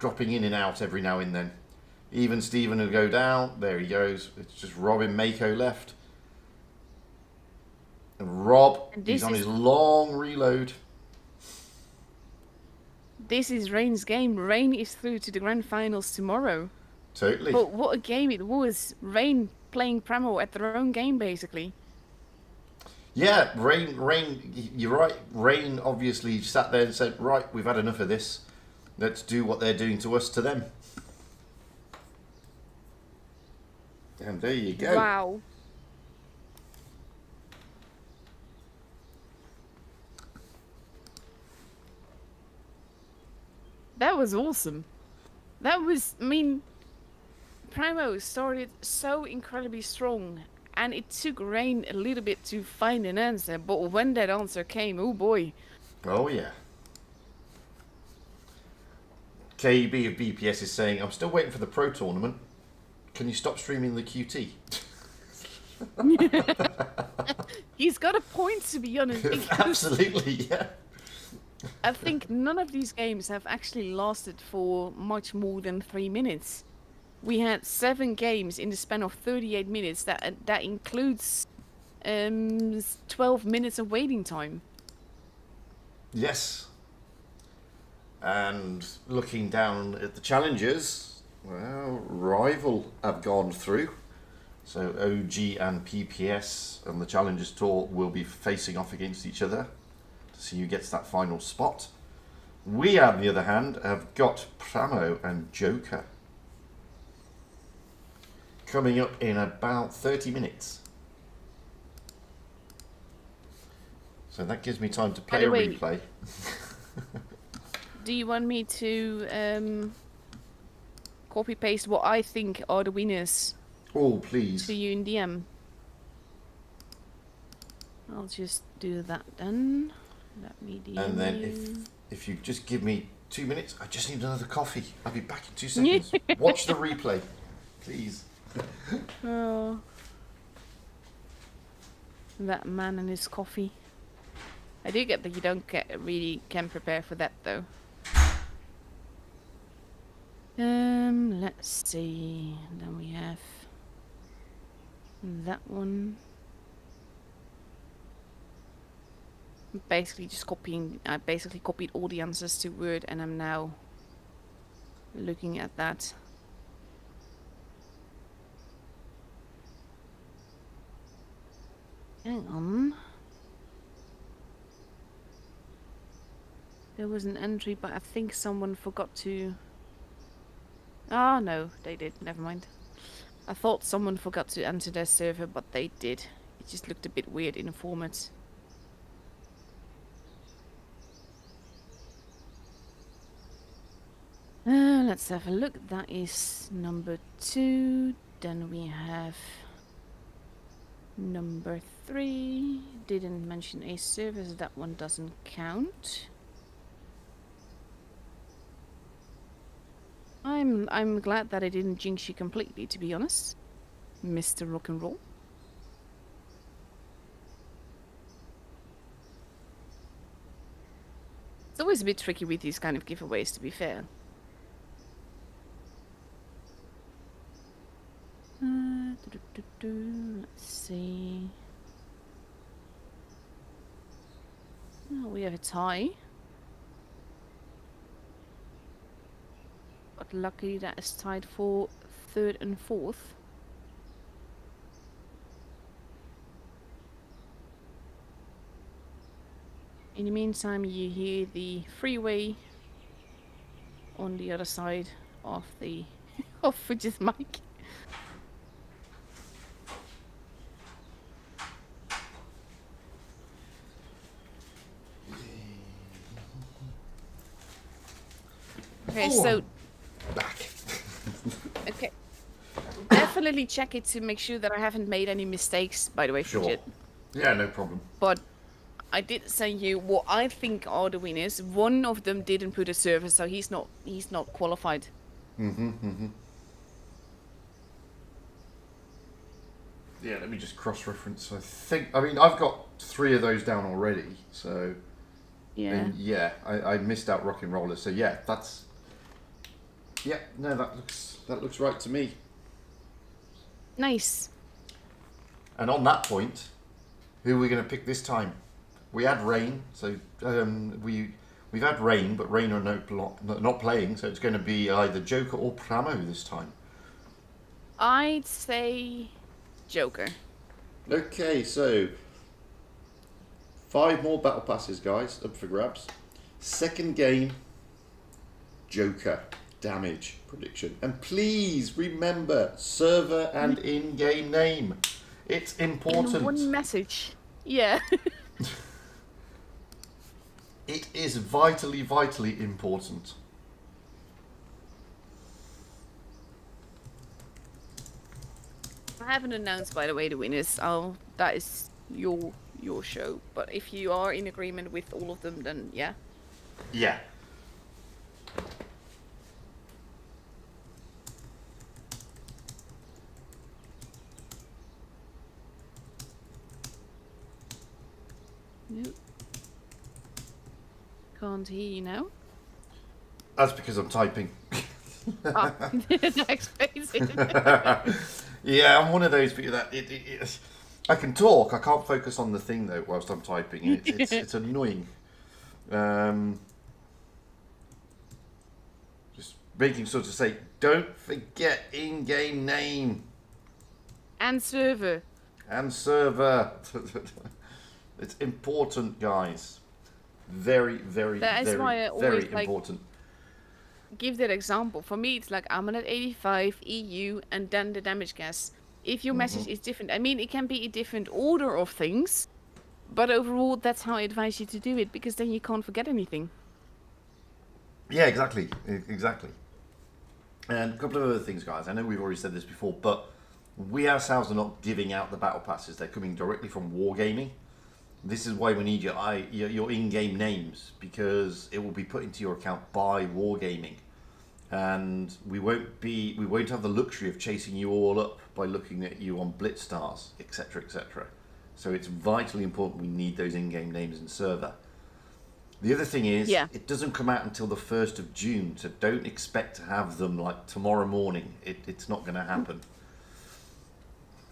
dropping in and out every now and then. Even Steven will go down. There he goes. It's just Rob and Mako left. And Rob, he's on his long reload. This is Rain's game. Rain is through to the grand finals tomorrow. Totally. But what a game it was. Rain playing Primo at their own game, basically. Yeah, Rain, you're right. Rain obviously sat there and said, right, we've had enough of this. Let's do what they're doing to us to them. And there you go. Wow. That was awesome. That was, I mean, Primo started so incredibly strong, and it took Rain a little bit to find an answer, but when that answer came, oh boy. Oh yeah. KB of BPS is saying, I'm still waiting for the Pro Tournament. Can you stop streaming the QT? He's got a point, to be honest. Absolutely, yeah. I think none of these games have actually lasted for much more than 3 minutes. We had 7 games in the span of 38 minutes. That includes 12 minutes of waiting time. Yes. And looking down at the challenges, well, Rival have gone through. So OG and PPS and the Challengers Tour will be facing off against each other to see who gets that final spot. We, on the other hand, have got Primo and Joker coming up in about 30 minutes. So that gives me time to play a replay. Do you want me to copy paste what I think are the winners? Oh, please. To you in DM. I'll just do that then. Let me DM And then you. if you just give me 2 minutes, I just need another coffee. I'll be back in 2 seconds. Watch the replay, please. Oh. That man and his coffee. I do get that you don't really can prepare for that though. Let's see. Then we have that one. Basically just copying. I basically copied all the answers to Word, and I'm now looking at that. Hang on. There was an entry, but I think someone forgot to... Ah, no, they did. Never mind. I thought someone forgot to enter their server, but they did. It just looked a bit weird in the format. Let's have a look. That is number 2. Then we have number 3. Didn't mention a server, so that one doesn't count. I'm glad that I didn't jinx you completely, to be honest, Mr. Rock and Roll. It's always a bit tricky with these kind of giveaways, to be fair. Let's see. Oh, we have a tie. But luckily that is tied for 3rd and 4th. In the meantime, you hear the freeway on the other side of the of Fuj's mic. Okay, so back. okay, definitely check it to make sure that I haven't made any mistakes. By the way, Sure. Fujit. Yeah, no problem. But I did send you what I think are the winners. One of them didn't put a server, so he's not qualified. Yeah, let me just cross-reference. I mean, I've got 3 of those down already, so... Yeah. And yeah, I missed out Rock and Roller, so yeah, that's... Yeah, no, that looks right to me. Nice. And on that point, who are we going to pick this time? We had Rain, so we've had Rain, but Rain are not playing, so it's going to be either Joker or Primo this time. I'd say Joker. Okay, so 5 more battle passes, guys, up for grabs. Second game, Joker damage prediction, and please remember server and in-game name. It's important. In one message. Yeah. It is vitally important. I haven't announced, by the way, the winners. That is your show. But if you are in agreement with all of them, then yeah. Yeah. Nope. Can't hear you now. That's because I'm typing. Ah, next phase. Yeah, I'm one of those people that I can talk. I can't focus on the thing though whilst I'm typing. It's annoying. Just making sure to say, don't forget in-game name And server. and server. It's important, guys. Very, very, That is why I very, always very important. give that example. For me, it's like I'm at 85 EU and then the damage gas. If your message is different, I mean, it can be a different order of things, but overall, that's how I advise you to do it because then you can't forget anything. Yeah, exactly, exactly. And a couple of other things, guys. I know we've already said this before, but we ourselves are not giving out the battle passes. They're coming directly from Wargaming. This is why we need your in-game names, because it will be put into your account by Wargaming, and we won't have the luxury of chasing you all up by looking at you on Blitz stars, etc., etc. So it's vitally important we need those in-game names in server. The other thing is, it doesn't come out until the 1st of June, so don't expect to have them like tomorrow morning. It's not going to happen.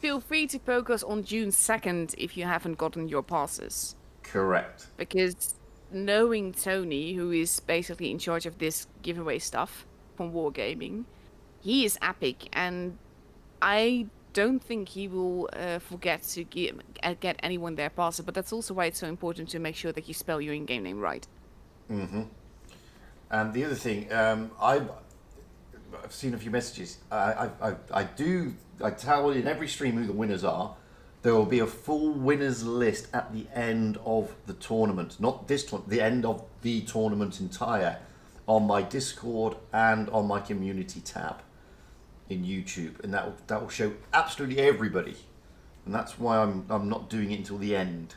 Feel free to focus on June 2nd if you haven't gotten your passes. Correct. Because knowing Tony, who is basically in charge of this giveaway stuff from Wargaming, he is epic, and I don't think he will forget to get anyone their passes. But that's also why it's so important to make sure that you spell your in-game name right. Mm-hmm. And the other thing, I've seen a few messages. I tell in every stream who the winners are. There will be a full winners list at the end of the tournament, not this tournament, the end of the tournament entire, on my Discord and on my community tab in YouTube, and that will show absolutely everybody, and that's why I'm not doing it until the end.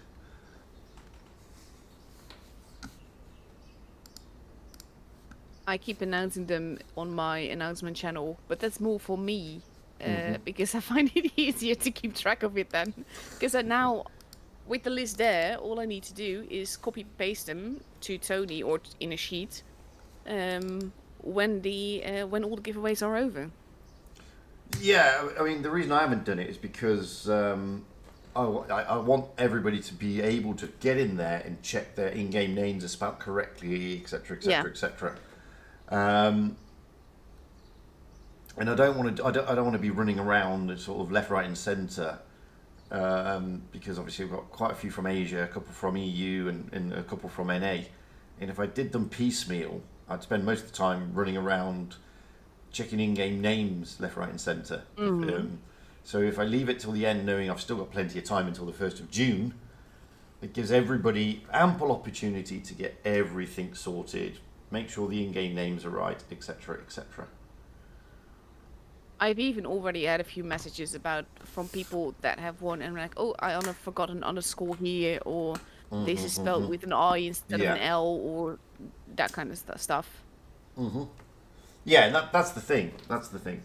I keep announcing them on my announcement channel, but that's more for me. Because I find it easier to keep track of it then. Because now, with the list there, all I need to do is copy paste them to Tony or in a sheet when all the giveaways are over. Yeah, I mean the reason I haven't done it is because I want everybody to be able to get in there and check their in-game names are spelled correctly, etc., etc., etc. And I don't want to be running around sort of left, right, and centre, because obviously we've got quite a few from Asia, a couple from EU, and a couple from NA. And if I did them piecemeal, I'd spend most of the time running around checking in-game names left, right, and centre. So if I leave it till the end, knowing I've still got plenty of time until the 1st of June, it gives everybody ample opportunity to get everything sorted, make sure the in-game names are right, etc., etc. I've even already had a few messages from people that have won and like, oh, I forgot an underscore here, or this is spelled with an I instead of an L, or that kind of stuff. Yeah, and that's the thing. That's the thing.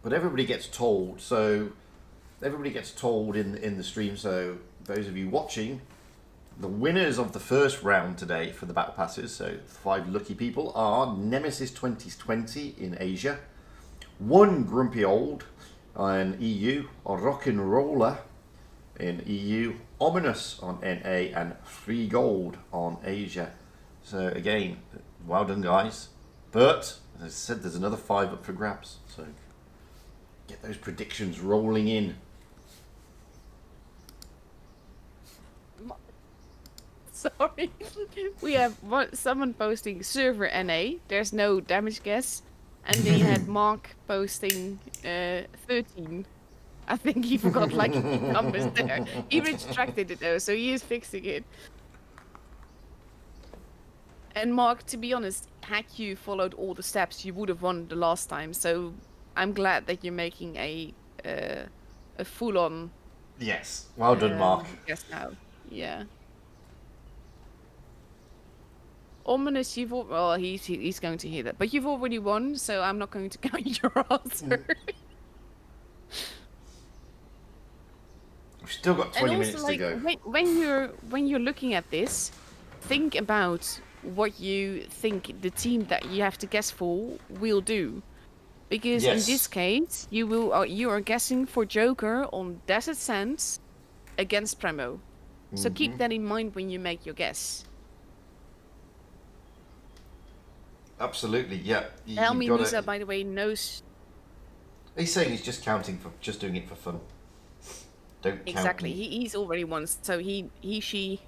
But everybody gets told. So everybody gets told in the stream. So those of you watching, the winners of the first round today for the battle passes, so 5 lucky people, are Nemesis 2020 in Asia, 1 Grumpy Old in EU, a Rock'n'Roller in EU, Ominous on NA, and 3 Gold on Asia. So again, well done, guys. But as I said, there's another 5 up for grabs. So get those predictions rolling in. Sorry. We have someone posting server NA. There's no damage guess. And they had Mark posting 13. I think he forgot like numbers there. He retracted it though, so he is fixing it. And Mark, to be honest, had you followed all the steps, you would have won the last time. So I'm glad that you're making a full-on. Yes, well done, Mark. Guess now, yeah. Ominous, well, he's going to hear that, but you've already won, so I'm not going to count your answer. We've still got 20 minutes like, to go. When you're looking at this, think about what you think the team that you have to guess for will do. Because in this Yes. case, you are guessing for Joker on Desert Sands against Primo. So keep that in mind when you make your guess. Absolutely, yeah. You've Helmi got Musa, to. by the way, knows He's saying he's just counting for just doing it for fun. Don't count exactly. me. He's already won, so she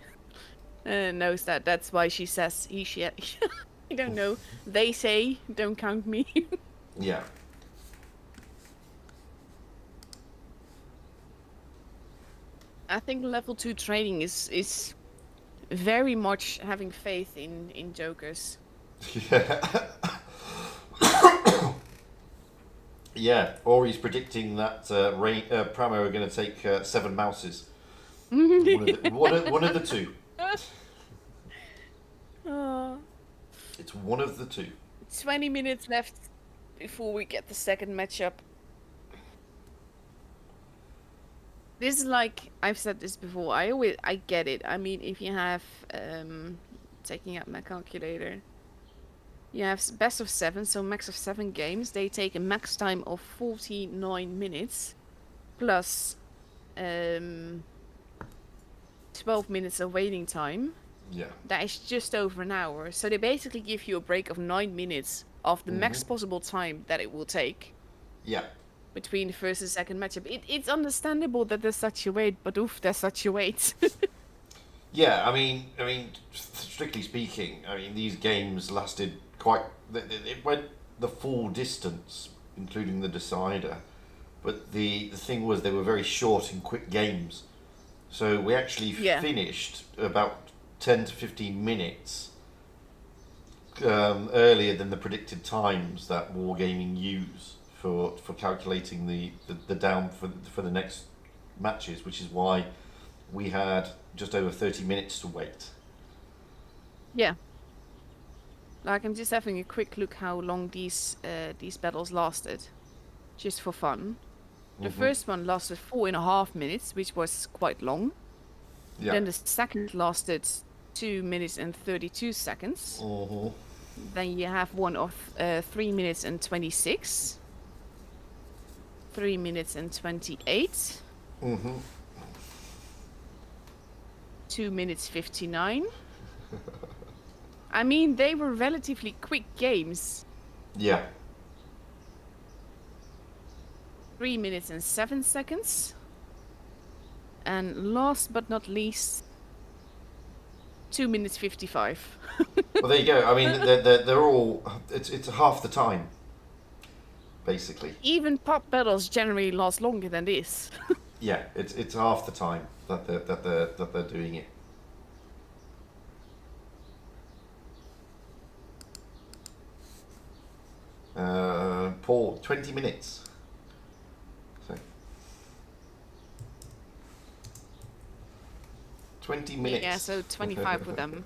knows that. That's why she says he, she. I don't know. They say, don't count me. Yeah. I think level 2 trading is very much having faith in Jokers. Yeah. Yeah. Or he's predicting that Pramo are going to take 7 mouses. One of the two. Oh, It's one of the two. 20 minutes left before we get the second matchup. This is like, I've said this before, I get it. I mean, if you have, taking out my calculator, you have best of 7, so max of 7 games. They take a max time of 49 minutes, plus 12 minutes of waiting time. Yeah. That is just over an hour. So they basically give you a break of 9 minutes of the max possible time that it will take. Yeah. Between the first and second matchup. It's understandable that there's such a wait, but oof, there's such a wait. Yeah, I mean, strictly speaking, I mean, these games lasted quite. It went the full distance, including the decider. But the thing was, they were very short and quick games. So we actually Yeah. finished about 10 to 15 minutes earlier than the predicted times that Wargaming use for calculating the down for the next matches, which is why we had just over 30 minutes to wait. Yeah. Like, I'm just having a quick look how long these battles lasted, just for fun. The first one lasted 4.5 minutes, which was quite long. Yeah. Then the second lasted 2 minutes and 32 seconds. Then you have one of 3 minutes and 26. 3 minutes and 28. 2 minutes 59. I mean, they were relatively quick games. Yeah. 3 minutes and 7 seconds. And last but not least, 2 minutes 55. Well, there you go. I mean, they're all. It's half the time, basically. Even pop battles generally last longer than this. Yeah, it's half the time that they're doing it. Paul, 20 minutes. So 20 minutes. Yeah, so 25 with them.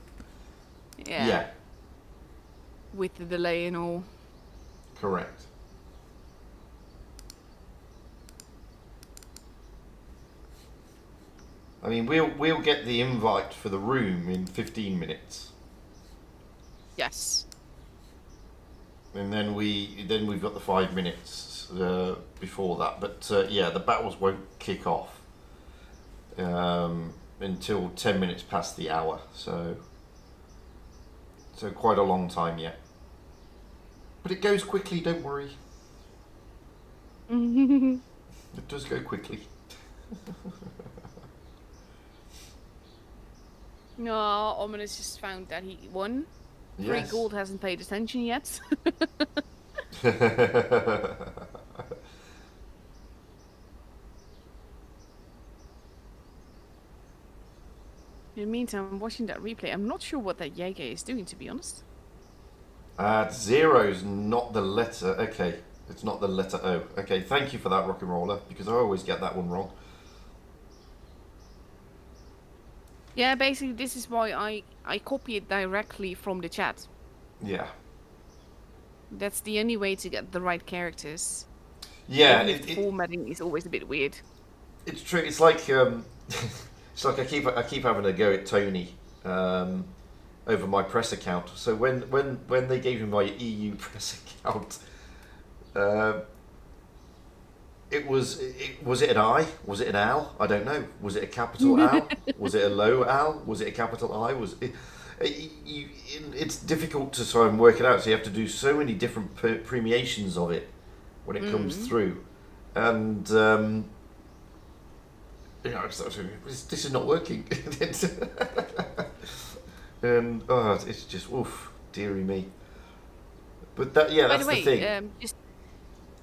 Yeah. Yeah, With the delay and all. correct. I mean, we'll get the invite for the room in 15 minutes, Yes. and then we've got the 5 minutes before that. But yeah, the battles won't kick off until 10 minutes past the hour. So quite a long time yet. But it goes quickly. Don't worry. It does go quickly. No, Ominous just found that he won. Grey Yes. Gold hasn't paid attention yet. In the meantime, I'm watching that replay. I'm not sure what that Jaeger is doing, to be honest. Zero's not the letter. Okay, it's not the letter O. Okay, thank you for that, Rock and Roller, because I always get that one wrong. Yeah, basically, this is why I copy it directly from the chat. Yeah. That's the only way to get the right characters. Yeah, Even if the formatting is always a bit weird. it's true. It's like it's like I keep having a go at Tony over my press account. So when they gave me my EU press account, was it an I? Was it an Al? I don't know. Was it a capital Al? Was it a low Al? Was it a capital I? It's difficult to try and work it out. So you have to do so many different permeations of it when it comes through, and this is not working. And it's just oof, dearie me. But By that's the way, the thing.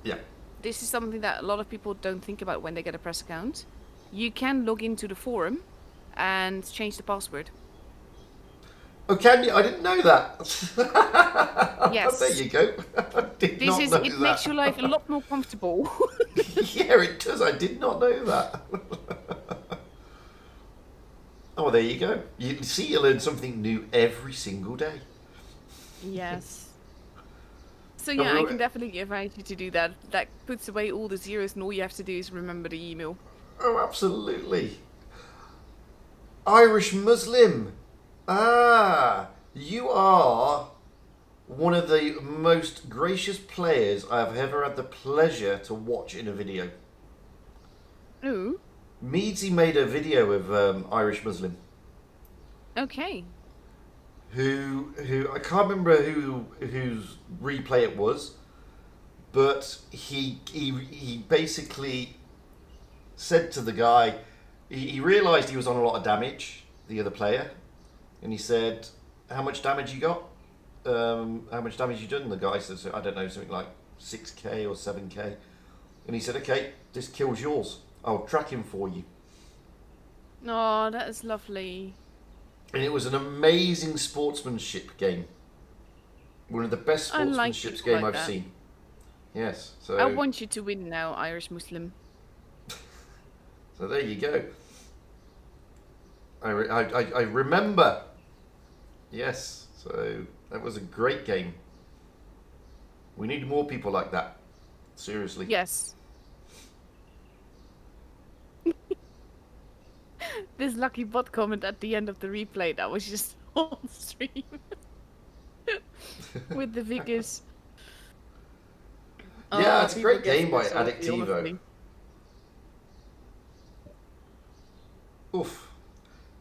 Yeah. this is something that a lot of people don't think about when they get a press account. You can log into the forum and change the password. Oh, can you? I didn't know that. Yes. There you go. I did not know that. It makes your life a lot more comfortable. Yeah, it does. I did not know that. Oh, there you go. You see, you learn something new every single day. Yes. So yeah, I can definitely invite you to do that. That puts away all the zeros, and all you have to do is remember the email. Oh, absolutely. Irish Muslim. Ah, you are one of the most gracious players I have ever had the pleasure to watch in a video. Ooh. Meadsy made a video of Irish Muslim. Okay. Who I can't remember whose replay it was, but he basically said to the guy, he realised he was on a lot of damage, the other player, and he said, "How much damage you got? How much damage you done?" And the guy says, "I don't know, something like 6k or 7k," and he said, "Okay, this kill's yours. I'll track him for you." Oh, that is lovely. And it was an amazing sportsmanship game. One of the best sportsmanship games I've seen. Yes. So I want you to win now, Irish Muslim. So there you go. I remember. Yes. So that was a great game. We need more people like that. Seriously. Yes. This lucky bot comment at the end of the replay that was just on stream with the figures. Yeah, it's a great game by Addictivo. Oof.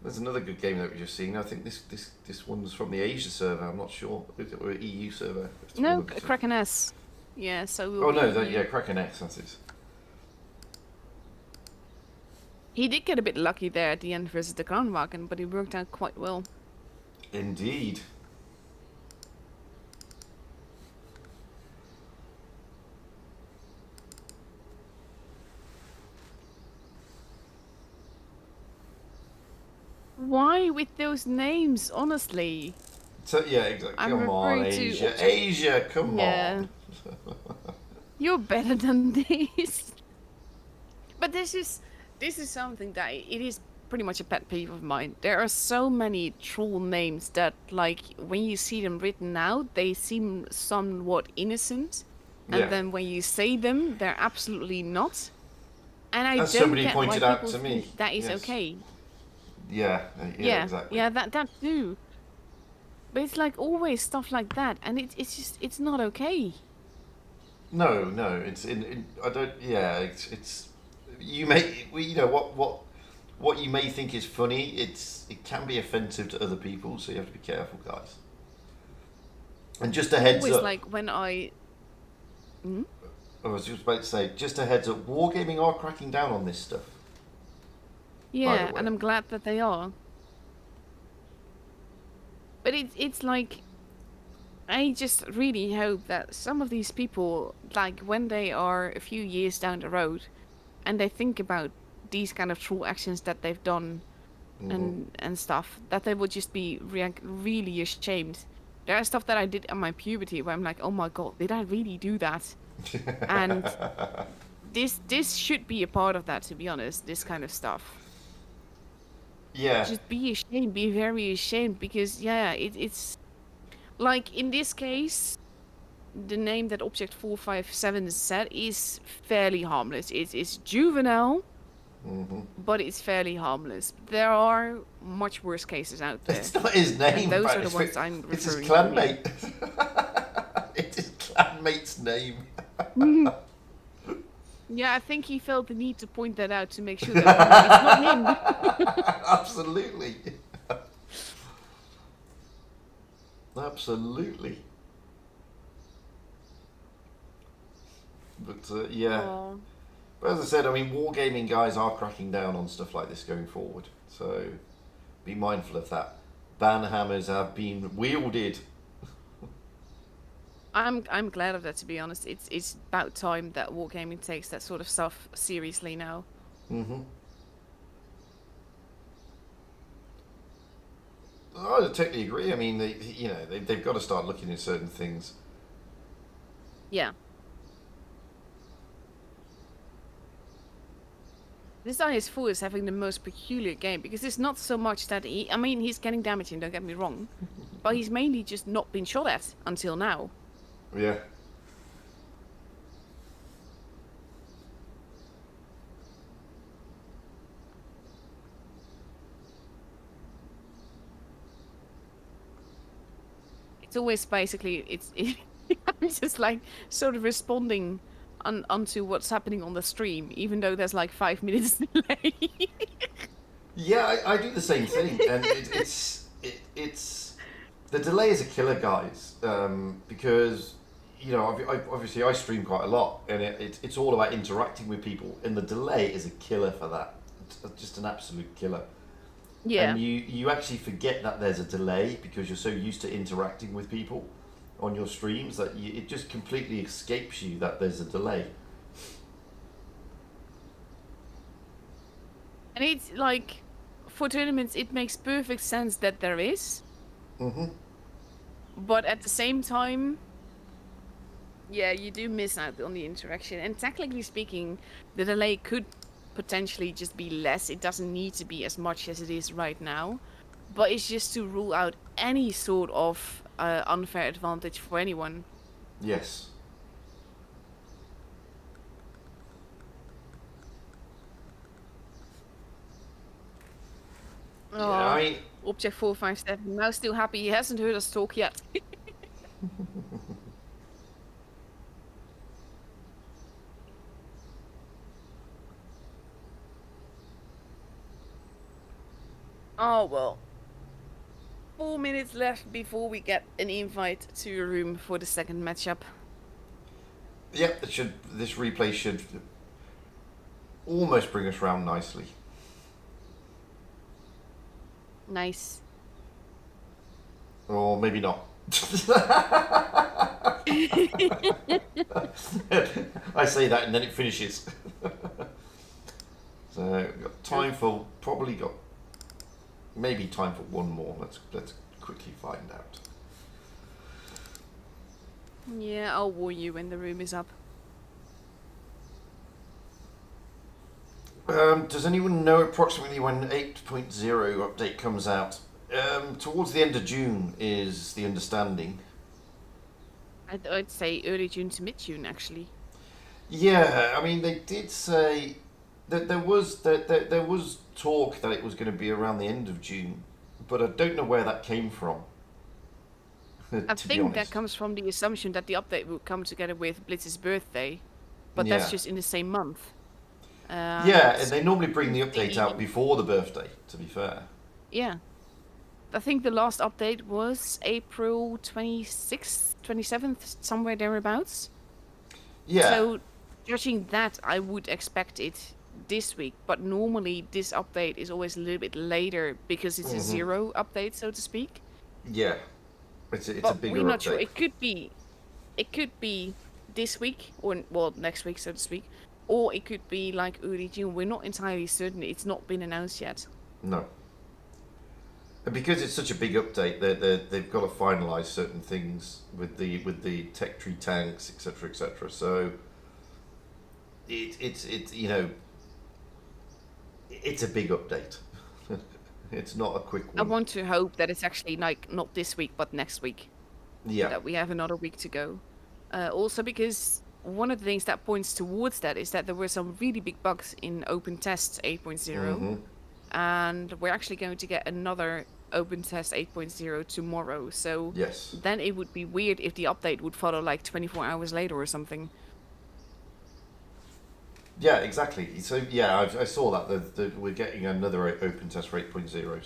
There's another good game that we've just seen. I think this one's from the Asia server. I'm not sure. Or EU server. No, Kraken S. Yeah, so we'll Kraken S, that's it. He did get a bit lucky there at the end versus the Kranwagen, but he worked out quite well. Indeed. Why with those names, honestly? So yeah, exactly. Come on, Asia. Asia, come on. You're better than this. But this is something that it is pretty much a pet peeve of mine. There are so many troll names that, like, when you see them written out, they seem somewhat innocent, and then when you say them, they're absolutely not. And I don't get why people think that is okay. Yeah, exactly. Yeah, that too. But it's like always stuff like that, and it's not okay. No, it's I don't. Yeah, it's you may what you may think is funny. It can be offensive to other people, so you have to be careful, guys. And just a heads up. Like when I was just about to say, just a heads up. Wargaming are cracking down on this stuff. Yeah, and I'm glad that they are. But it's like, I just really hope that some of these people, like when they are a few years down the road, and they think about these kind of troll actions that they've done, and stuff, that they would just be really ashamed. There are stuff that I did in my puberty where I'm like, oh my god, did I really do that? And this should be a part of that, to be honest. This kind of stuff. Yeah. Just be ashamed, be very ashamed, because it's like in this case, the name that Object 457 said is fairly harmless. It's juvenile, but it's fairly harmless. There are much worse cases out there, It's not his and name, those but are the ones I'm it's his referring to. Yeah. clanmate. It's his clanmate's name. Yeah, I think he felt the need to point that out to make sure that no, it's not him. Absolutely. Absolutely. But yeah. Oh, But as I said, I mean, wargaming guys are cracking down on stuff like this going forward. So be mindful of that. Ban hammers have been wielded. I'm glad of that, to be honest. It's about time that wargaming takes that sort of stuff seriously now. I totally agree. I mean, they've got to start looking at certain things. Yeah. This IS4 is having the most peculiar game because it's not so much that I mean, he's getting damage in, don't get me wrong, but he's mainly just not been shot at until now. Yeah. It's always basically I'm just like sort of responding onto what's happening on the stream, even though there's like 5 minutes delay. Yeah, I do the same thing, and it's the delay is a killer, guys. Because obviously I stream quite a lot, and it's all about interacting with people, and the delay is a killer for that. It's just an absolute killer. Yeah. And you actually forget that there's a delay because you're so used to interacting with people on your streams that it just completely escapes you that there's a delay. And it's like, for tournaments, it makes perfect sense that there is. But at the same time, yeah, you do miss out on the interaction. And technically speaking, the delay could potentially just be less. It doesn't need to be as much as it is right now. But it's just to rule out any sort of unfair advantage for anyone. Yes. Oh, Yeah, I mean, Object 457, now still happy he hasn't heard us talk yet. Oh, well. 4 minutes left before we get an invite to a room for the second matchup. yeah, this replay should almost bring us round nicely. Nice. Or maybe not. I say that and then it finishes. So we've got time for maybe time for one more. Let's quickly find out. Yeah, I'll warn you when the room is up. Does anyone know approximately when 8.0 update comes out? Towards the end of June is the understanding. I'd say early June to mid-June, actually. Yeah, I mean they did say that there was talk that it was going to be around the end of June, but I don't know where that came from. I think that comes from the assumption that the update will come together with Blitz's birthday, but that's just in the same month. Yeah, and they normally bring the update out before the birthday, to be fair. Yeah. I think the last update was April 26th, 27th, somewhere thereabouts. Yeah. So, judging that, I would expect it this week, but normally this update is always a little bit later because it's a zero update, so to speak. Yeah. It's a bigger we're not update. sure. It could be this week, or, well, next week, so to speak. Or it could be like early June. We're not entirely certain. It's not been announced yet. No. And because it's such a big update, they've got to finalise certain things with the tech tree tanks, etc., etc. So it's it's a big update. It's not a quick one. I want to hope that it's actually like not this week, but next week. Yeah. That we have another week to go. Also because one of the things that points towards that is that there were some really big bugs in Open Test 8.0, and we're actually going to get another Open Test 8.0 tomorrow. So Yes. then it would be weird if the update would follow like 24 hours later or something. Yeah, exactly. So yeah, I saw that we're getting another open test for 8.0.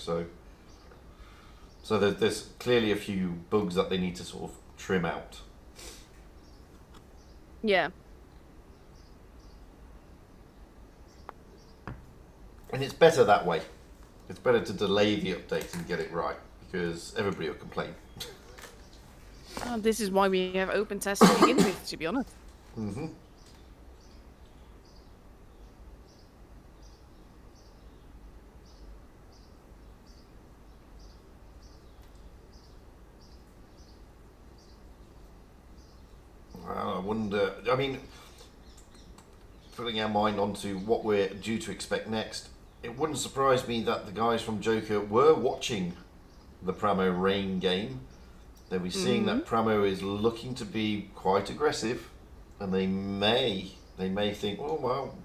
So there's clearly a few bugs that they need to sort of trim out. Yeah. And it's better that way. It's better to delay the update and get it right, because everybody will complain. This is why we have Open Test to begin with, to be honest. Mm-hmm. Well, I wonder. I mean, putting our mind onto what we're due to expect next, it wouldn't surprise me that the guys from Joker were watching the Primo Rain game. They'll be seeing that Primo is looking to be quite aggressive, and they may think, oh well,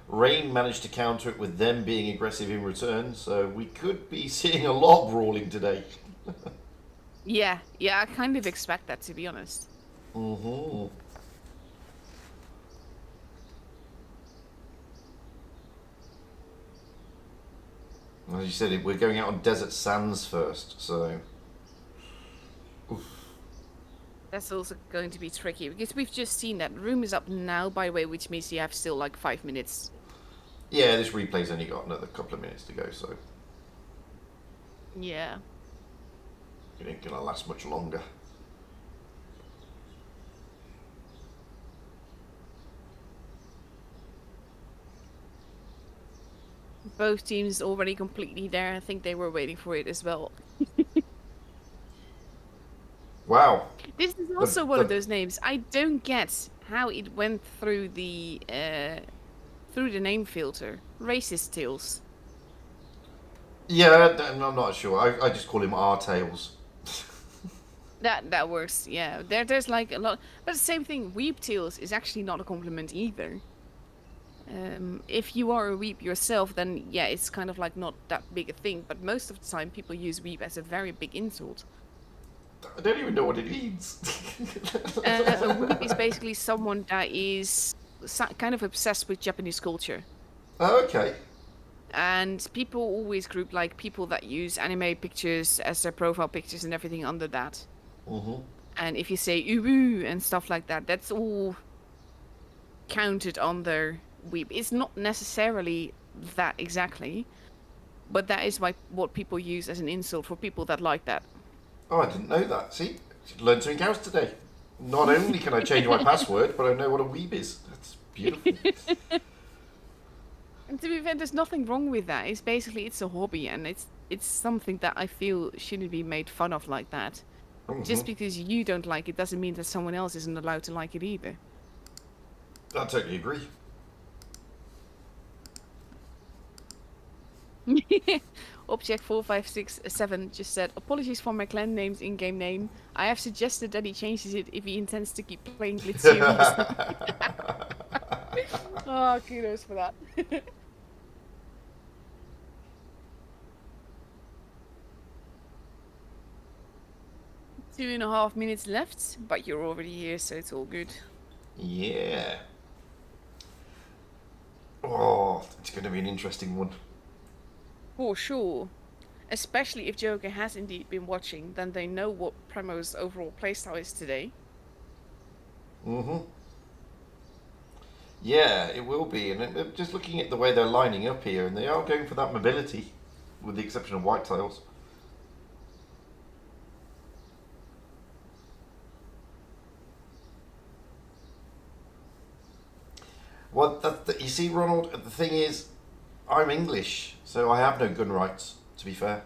Rain managed to counter it with them being aggressive in return, so we could be seeing a lot of brawling today. Yeah, I kind of expect that, to be honest. Mm-hmm. As you said, we're going out on desert sands first, so. Oof. That's also going to be tricky, because we've just seen that room is up now, by the way, which means you have still like 5 minutes. Yeah, this replay's only got another couple of minutes to go, so Yeah. it ain't gonna last much longer. Both teams already completely there. I think they were waiting for it as well. Wow. This is also one of those names. I don't get how it went through the name filter. Racist Tales. Yeah, I'm not sure. I just call him R-Tails. That works, yeah. There's like a lot, but the same thing. Weep Tales is actually not a compliment either. If you are a weep yourself, then yeah, it's kind of like not that big a thing. But most of the time, people use weep as a very big insult. I don't even know what it means. A weep is basically someone that is kind of obsessed with Japanese culture. Oh, okay. And people always group like people that use anime pictures as their profile pictures and everything under that. Mm-hmm. And if you say uwu and stuff like that, that's all counted under weep. It's not necessarily that exactly, but that is what people use as an insult for people that like that. Oh, I didn't know that. See, learned something else today. Not only can I change my password, but I know what a weeb is. That's beautiful. And to be fair, there's nothing wrong with that. It's a hobby, and it's something that I feel shouldn't be made fun of like that. Mm-hmm. Just because you don't like it doesn't mean that someone else isn't allowed to like it either. I totally agree. Object 4567 just said, apologies for my clan name's in-game name. I have suggested that he changes it if he intends to keep playing Glitz seriously. Oh, kudos for that. 2.5 minutes left, but you're already here, so it's all good. Yeah. Oh, it's going to be an interesting one. For sure. Especially if Joker has indeed been watching, then they know what Primo's overall playstyle is today. Mm-hmm. Yeah, it will be. And just looking at the way they're lining up here, and they are going for that mobility, with the exception of white tiles. Well, you see, Ronald, the thing is, I'm English, so I have no gun rights, to be fair.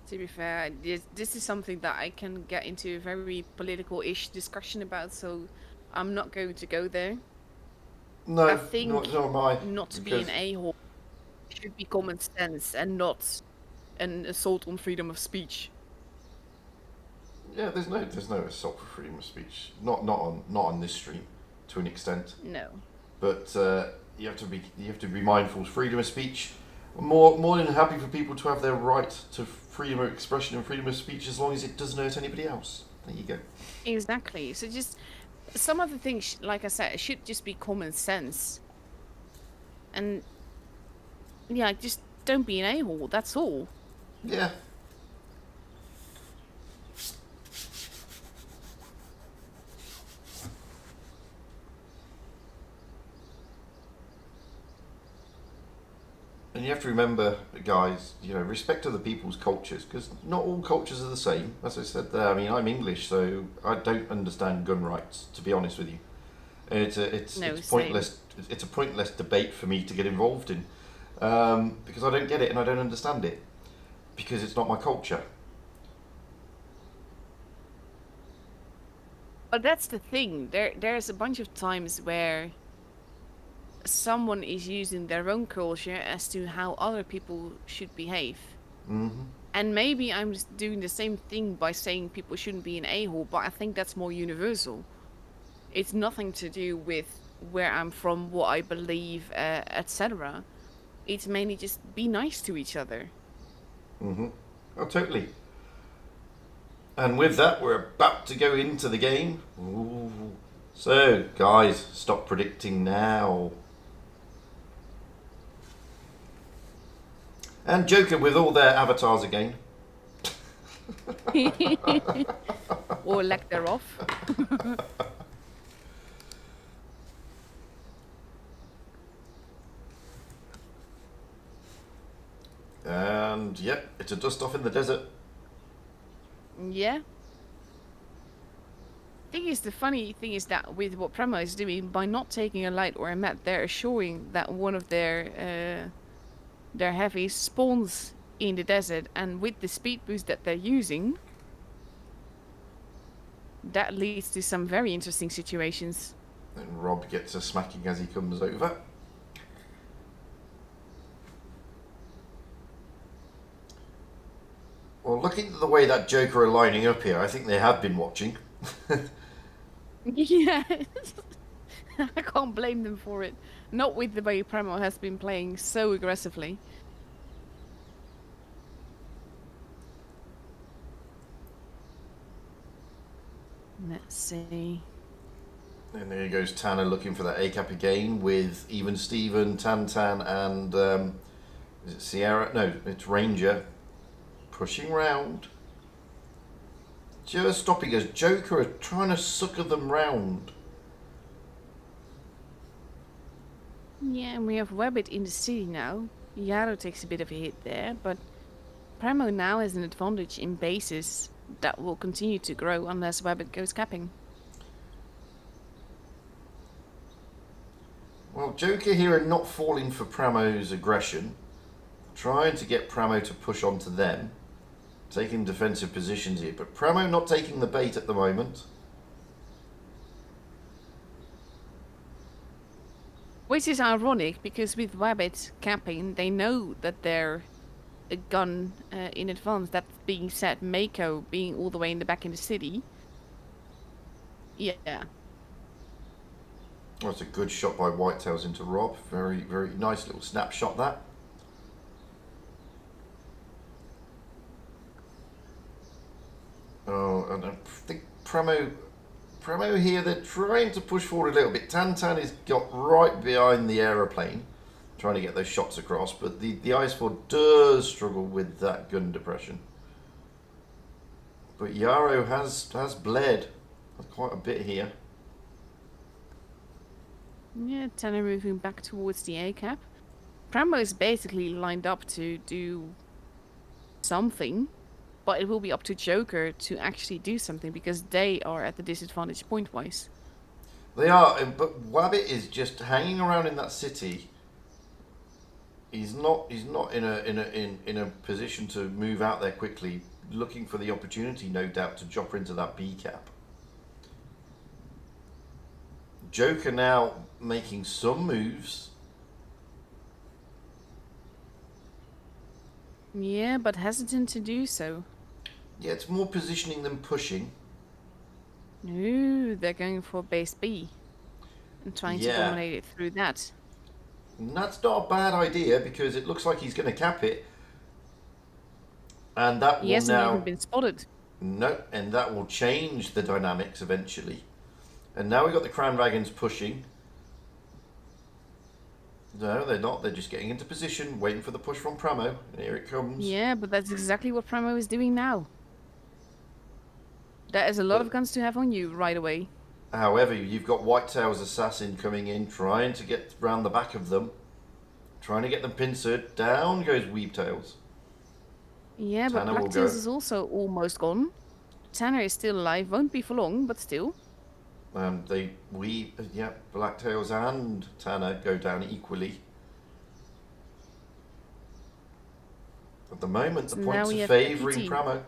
To be fair, this is something that I can get into a very political-ish discussion about, so I'm not going to go there. No, I think nor am I. not to be an a-hole should be common sense and not an assault on freedom of speech. Yeah, there's no assault for freedom of speech. Not on this stream, to an extent. No. But you have to be mindful. Freedom of speech. More than happy for people to have their right to freedom of expression and freedom of speech as long as it doesn't hurt anybody else. There you go. Exactly. So just some of the things, like I said, should just be common sense. And yeah, just don't be an a-hole. That's all. Yeah. And you have to remember, guys, respect other people's cultures, because not all cultures are the same. As I said there, I mean, I'm English, so I don't understand gun rights, to be honest with you. And it's pointless. It's a pointless debate for me to get involved in, because I don't get it and I don't understand it, because it's not my culture. But that's the thing. There's a bunch of times where someone is using their own culture as to how other people should behave. Mm-hmm. And maybe I'm just doing the same thing by saying people shouldn't be an a-hole, but I think that's more universal. It's nothing to do with where I'm from, what I believe, etc. It's mainly just be nice to each other. Mm-hmm. Oh, totally. And with that, we're about to go into the game. Ooh. So, guys, stop predicting now. And Joker with all their avatars again. Or lack thereof. And, yep, it's a dust-off in the desert. Yeah. The funny thing is that with what Primo is doing, by not taking a light or a map, they're showing that one of their heavies spawns in the desert, and with the speed boost that they're using, that leads to some very interesting situations. And Rob gets a smacking as he comes over. Well, looking at the way that Joker are lining up here, I think they have been watching. Yeah. I can't blame them for it. Not with the way Primo has been playing so aggressively. Let's see. And there goes Tanner looking for that A-cap again with even Steven, Tantan, and is it Sierra? No, it's Ranger pushing round. Just stopping us. Joker are trying to sucker them round. Yeah, and we have Wotb in the city now. Yaro takes a bit of a hit there, but Primo now has an advantage in bases that will continue to grow unless Wotb goes capping. Well, Joker here are not falling for Pramo's aggression. Trying to get Pramo to push onto them. Taking defensive positions here, but Pramo not taking the bait at the moment. Which is ironic, because with Wotb capping, they know that they're a gun in advance. That being said, Mako being all the way in the back in the city. Yeah. That's a good shot by Whitetails into Rob. Very, very nice little snapshot that. Oh, and I think Pramo here, they're trying to push forward a little bit. Tantan has got right behind the aeroplane, trying to get those shots across, but the IS-4 does struggle with that gun depression. But Yaro has bled quite a bit here. Yeah, Tanner moving back towards the A-cap. Primo is basically lined up to do something, but it will be up to Joker to actually do something, because they are at the disadvantage point-wise. They are, but Wotb is just hanging around in that city. He's not in a position to move out there quickly, looking for the opportunity, no doubt, to chop into that B cap. Joker now making some moves. Yeah, but hesitant to do so. Yeah, it's more positioning than pushing. No, they're going for base B and trying to Yeah. dominate it through that. And that's not a bad idea because it looks like he's going to cap it. And that He will hasn't even now... been spotted. No, and that will change the dynamics eventually. And now we've got the Crown Dragons pushing. No, they're not. They're just getting into position, waiting for the push from Primo. And here it comes. Yeah, but that's exactly what Primo is doing now. That is a lot of But, guns to have on you right away. however, you've got Whitetail's assassin coming in, trying to get round the back of them. Trying to get them pincered. Down goes Weebtails. Yeah, but Tanner will Blacktails go. is also almost gone. Tanner is still alive, won't be for long, but still. Blacktails and Tanner go down equally. At the moment, the So now points we are have favouring PT. Primo.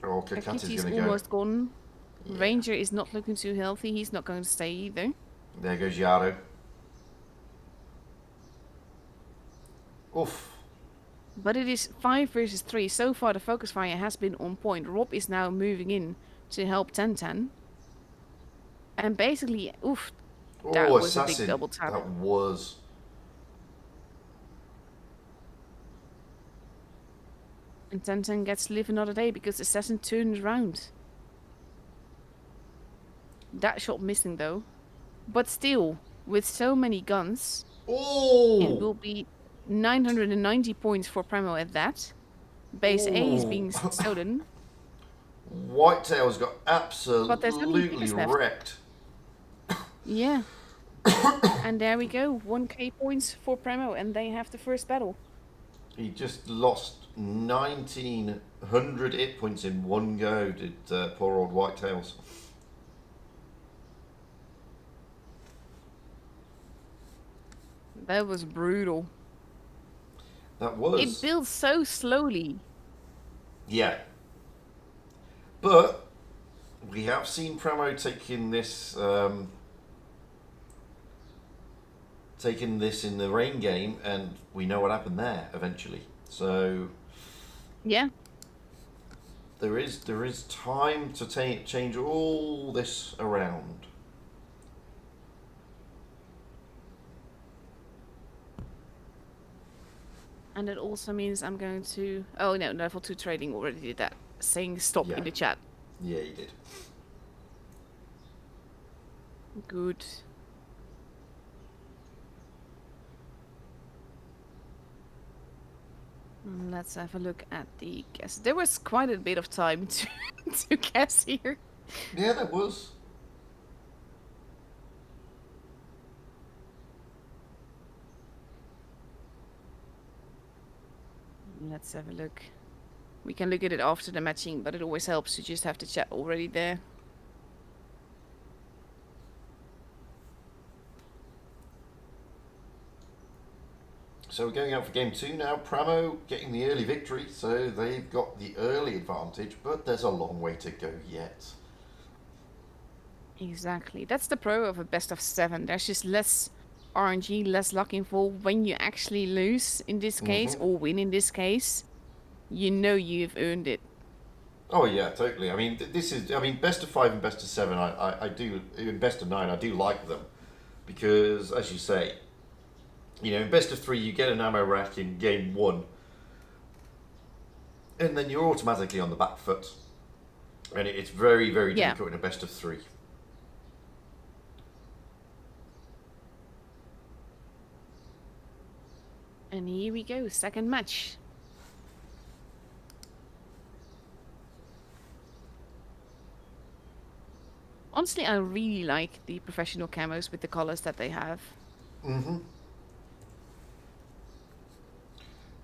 Oh, Kakati's Kitty's going to go. almost gone. Yeah. Ranger is not looking too healthy. He's not going to stay either. There goes Yaro. Oof. But it is 5 versus 3. So far, the focus fire has been on point. Rob is now moving in to help Ten. And basically, oof, that Oh, was assassin. a big double tap. That was. And Ten gets to live another day because Assassin turns around. That shot missing though. But still, with so many guns, it will Oh! be 990 points for Primo at that. Base A is being Oh. stolen. Whitetail's got But there's only absolutely Pickers left. wrecked. Yeah. And there we go. 1k points for Primo, and they have the first battle. He just lost 1,900 hit points in one go, did poor old Whitetails. That was brutal. That was. It builds so slowly. Yeah. But we have seen Primo taking this in the rain game, and we know what happened there eventually. So Yeah. there is time to change all this around. And it also means I'm going to... Oh no, level 2 trading already did that. Saying stop Yeah. in the chat. Yeah, he did. Good. Let's have a look at the guess. There was quite a bit of time to guess here. Yeah, there was. Let's have a look. We can look at it after the matching, but it always helps to just have the chat already there. So we're going out for game 2 now. Primo getting the early victory, so they've got the early advantage, but there's a long way to go yet. Exactly. That's the pro of a best of 7. There's just less RNG, less luck involved when you actually lose in this case, or win in this case. You know you've earned it. Oh yeah, totally. I mean, best of 5 and best of 7. I do, in best of 9, I do like them because, as you say, you know, in best of 3, you get an ammo rack in game 1, and then you're automatically on the back foot, and it's very, very difficult in a best of 3. And here we go, second match. Honestly, I really like the professional camos with the colors that they have.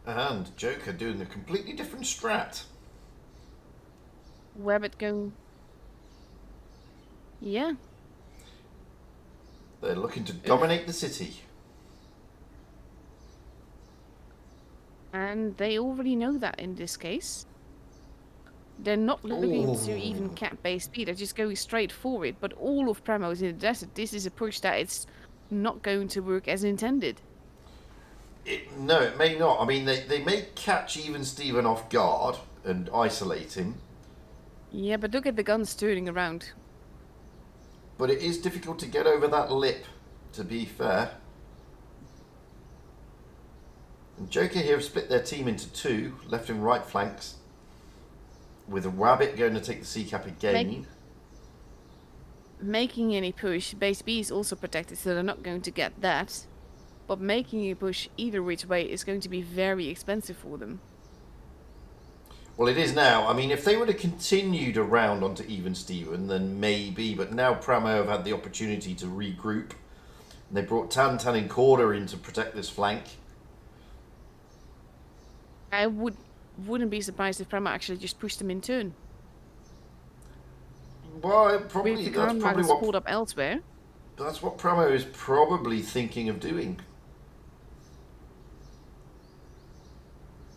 And Joker doing a completely different strat. Webbit going... Yeah. They're looking to dominate the city. And they already know that in this case. They're not looking to even cap base speed, they're just going straight for it. But all of Primo's in the desert, this is a push that it's not going to work as intended. No, it may not. I mean, they may catch even Steven off guard and isolate him. Yeah, but look at the guns turning around. But it is difficult to get over that lip, to be fair. And Joker here have split their team into two, left and right flanks. With a Wabbit going to take the C cap again. Making any push, base B is also protected, so they're not going to get that. But making a push either which way is going to be very expensive for them. Well, it is now. I mean, if they would have continued around onto even Steven, then maybe. But now Pramo have had the opportunity to regroup. And they brought Tantan and Corda in to protect this flank. I wouldn't be surprised if Primo actually just pushed them in turn. Well, probably With the that's ground probably riders pulled up elsewhere. That's what Pramo is probably thinking of doing.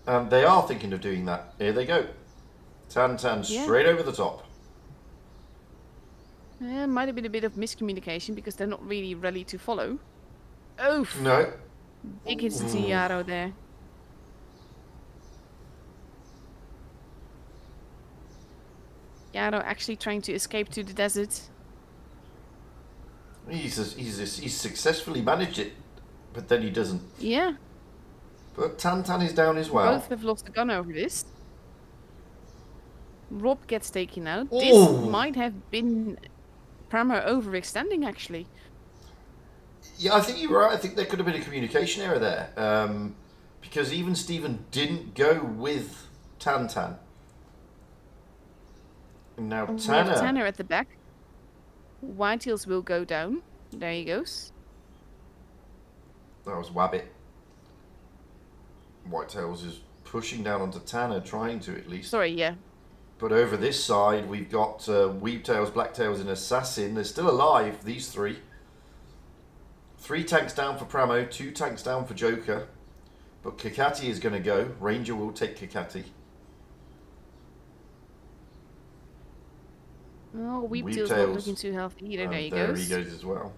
And they are thinking of doing that. Here they go. Tantan straight over the top. Might have been a bit of miscommunication because they're not really ready to follow. Oof. No. Big hits to Yaro there. Yaro actually trying to escape to the desert. He's successfully managed it, but then he doesn't. Yeah. But Tantan is down as well. Both have lost the gun over this. Rob gets taken out. Ooh. This might have been Pramo overextending, actually. Yeah, I think you're right. I think there could have been a communication error there. Because even Steven didn't go with Tantan. And now We have Tanner. Tanner at the back. Whitetails will go down. There he goes. That was Wabbit. Whitetails is pushing down onto Tanner, trying to at least. Sorry, yeah. But over this side, we've got Weebtails, Blacktails, and Assassin. They're still alive, these three. 3 tanks down for Pramo, 2 tanks down for Joker. But Kakati is going to go. Ranger will take Kakati. Oh, Weebtail's not looking too healthy either. There he there goes. he goes as well.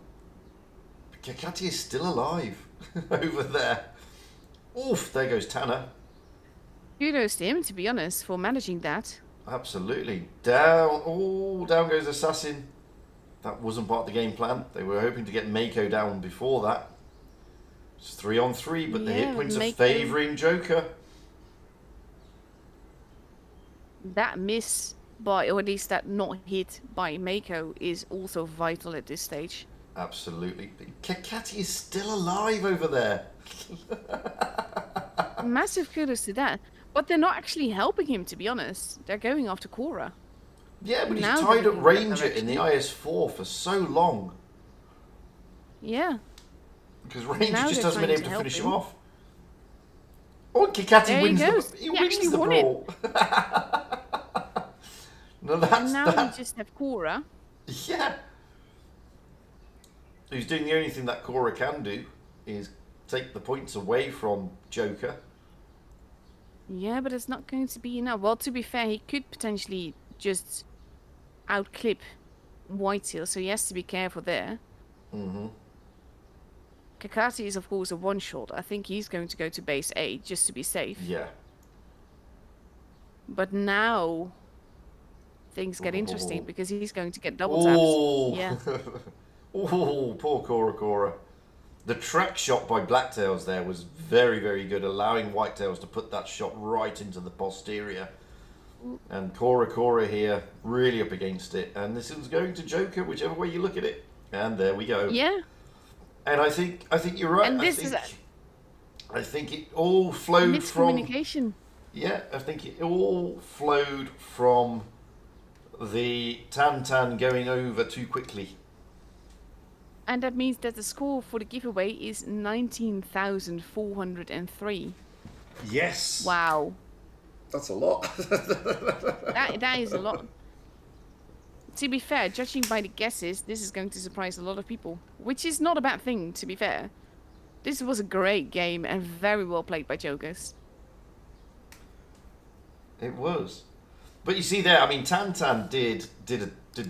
But Kakati is still alive over there. Oof, there goes Tanner. Kudos to him, to be honest, for managing that. Absolutely. Down. Oh, down goes Assassin. That wasn't part of the game plan. They were hoping to get Mako down before that. It's 3 on 3, but the hit points are favouring Joker. That miss by, or at least that not hit by Mako, is also vital at this stage. Absolutely. Kakati is still alive over there. Massive kudos to that. But they're not actually helping him, to be honest. They're going after Korra. Yeah, but he's Now tied they're up looking in that Ranger in the IS-4 for so long. Yeah. Because Ranger Now just they're hasn't been able trying to to finish help him him. off. Oh, Kakati There he wins goes. the He wins actually the won it. brawl. No, And that's now that. we just have Korra. Yeah. Who's doing the only thing that Korra can do is take the points away from Joker. Yeah, but it's not going to be enough. Well, to be fair, he could potentially just outclip Whitetail, so he has to be careful there. Mm-hmm. Kakati is, of course, a one-shot. I think he's going to go to base A just to be safe. Yeah. But now things get interesting because he's going to get double Oh. taps. Yeah. Oh, poor Korra. The track shot by Blacktails there was very, very good, allowing Whitetails to put that shot right into the posterior. And Korra here really up against it. And this is going to Joker, whichever way you look at it. And there we go. Yeah. And I think you're right. And this I think it all flowed from. Miscommunication. Yeah, I think it all flowed from the Tantan going over too quickly. And that means that the score for the giveaway is 19,403. Yes. Wow. That's a lot. That is a lot. To be fair, judging by the guesses, this is going to surprise a lot of people. Which is not a bad thing, to be fair. This was a great game and very well played by Jokers. It was. But you see there, I mean, Tantan did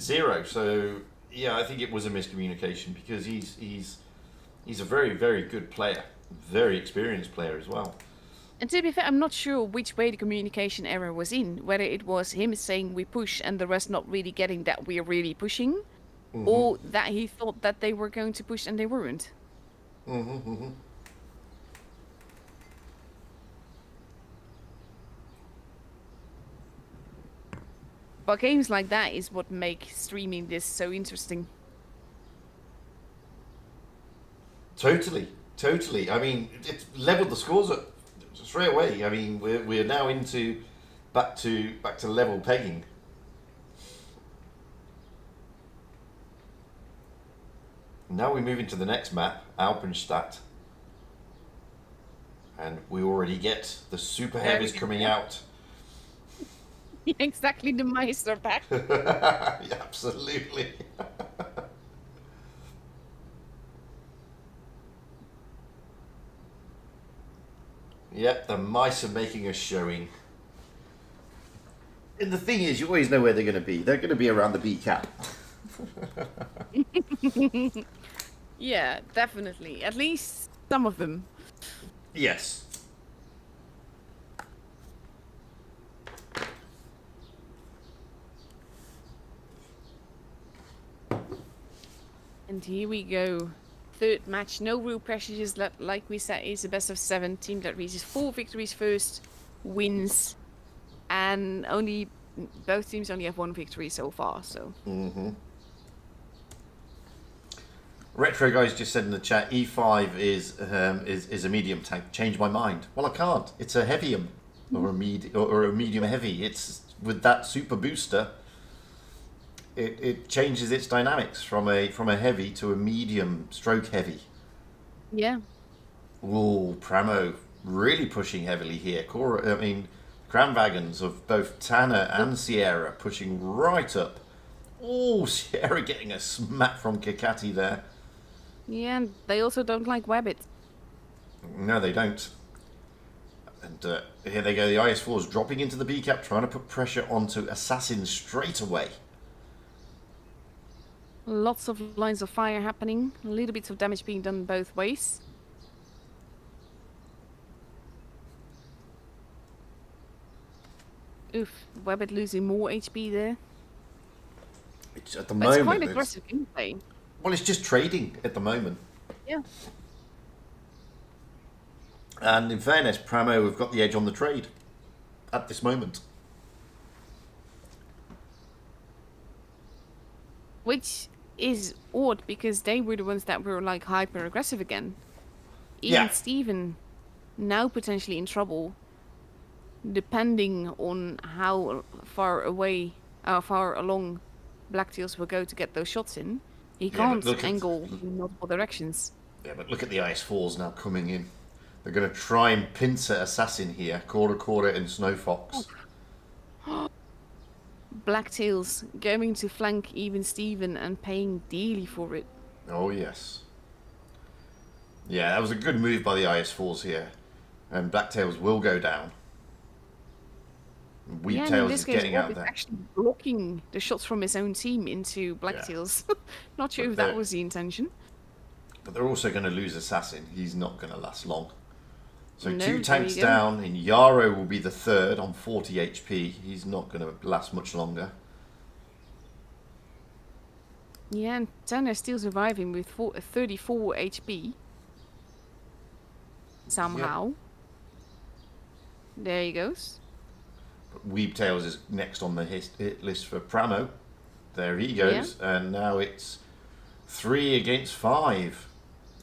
0, so yeah, I think it was a miscommunication because he's a very, very good player. Very experienced player as well. And to be fair, I'm not sure which way the communication error was in. Whether it was him saying we push and the rest not really getting that we're really pushing, or that he thought that they were going to push and they weren't. But games like that is what make streaming this so interesting. Totally, totally. I mean, it's leveled the scores up straight away. I mean, we're now into back to level pegging. Now we move into the next map, Alpenstadt. And we already get the super heavies coming out. Exactly, the Meister pack. Yeah, absolutely. Yep, the mice are making a showing. And the thing is, you always know where they're going to be. They're going to be around the B cap. Yeah, definitely. At least some of them. Yes. And here we go. Third match, no real pressure, just like we said, is a best of 7 team that reaches 4 victories first, wins, and both teams only have 1 victory so far. So. Retro guys just said in the chat, E5 is a medium tank. Change my mind. Well, I can't. It's a heavium or a medium heavy. It's with that super booster. It changes its dynamics from a heavy to a medium stroke heavy. Yeah. Ooh, Primo really pushing heavily here. Kranwagens of both Tanner and Sierra pushing right up. Oh, Sierra getting a smack from Kikati there. Yeah, and they also don't like Wotb. No, they don't. And here they go. The IS-4 is dropping into the B cap, trying to put pressure onto Assassin straight away. Lots of lines of fire happening. A little bit of damage being done both ways. Oof, Wotb losing more HP there. It's at the moment. It's quite aggressive gameplay. Well, it's just trading at the moment. Yeah. And in fairness, Primo have got the edge on the trade at this moment. Which is odd because they were the ones that were like hyper aggressive again. Even Steven now potentially in trouble, depending on how far along Blacktails will go to get those shots in. He can't angle in multiple directions. Yeah, but look at the IS-4s now coming in. They're going to try and pincer Assassin here. Quarter and Snowfox. Blacktails going to flank even Steven and paying dearly for it. Oh, yes. Yeah, that was a good move by the IS-4s here. And Blacktails will go down. Weebtails is getting out there. Actually blocking the shots from his own team into Blacktails. Yeah. Not sure if that was the intention. But they're also going to lose Assassin. He's not going to last long. So no, 2 tanks down, and Yarrow will be the third on 40 HP. He's not going to last much longer. Yeah, and Tanner still surviving with 34 HP. Somehow. Yep. There he goes. Weebtails is next on the hit list for Primo. There he goes. Yeah. And now it's 3 against 5.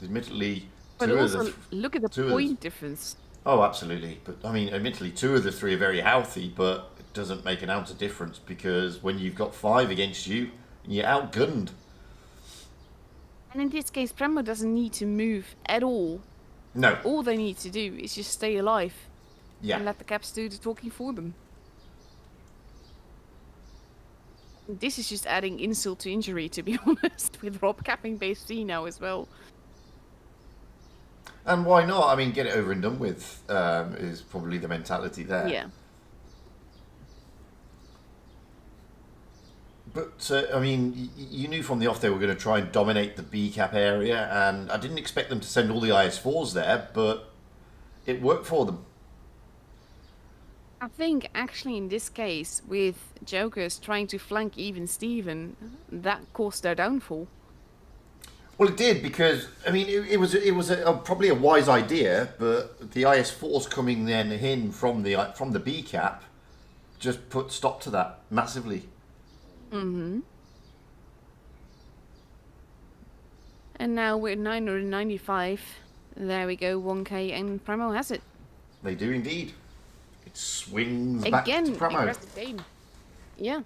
Admittedly, but also look at the point difference. Oh, absolutely. But I mean, admittedly, 2 of the 3 are very healthy, but it doesn't make an ounce of difference because when you've got 5 against you, you're outgunned. And in this case, Primo doesn't need to move at all. No. All they need to do is just stay alive. Yeah. And let the caps do the talking for them. This is just adding insult to injury, to be honest, with Rob capping base C now as well. And why not? I mean, get it over and done with is probably the mentality there. Yeah. But I mean, you knew from the off they were going to try and dominate the B cap area, and I didn't expect them to send all the IS4s there, but it worked for them. I think actually in this case, with Jokers trying to flank even Steven, that caused their downfall. Well, it did because I mean it was probably a wise idea, but the IS4s coming then in from the B cap just put stop to that massively. Mm-hmm. And now we're 995. There we go, 1k, and Primo has it. They do indeed. It swings back to Primo. Aggressive game. Yeah.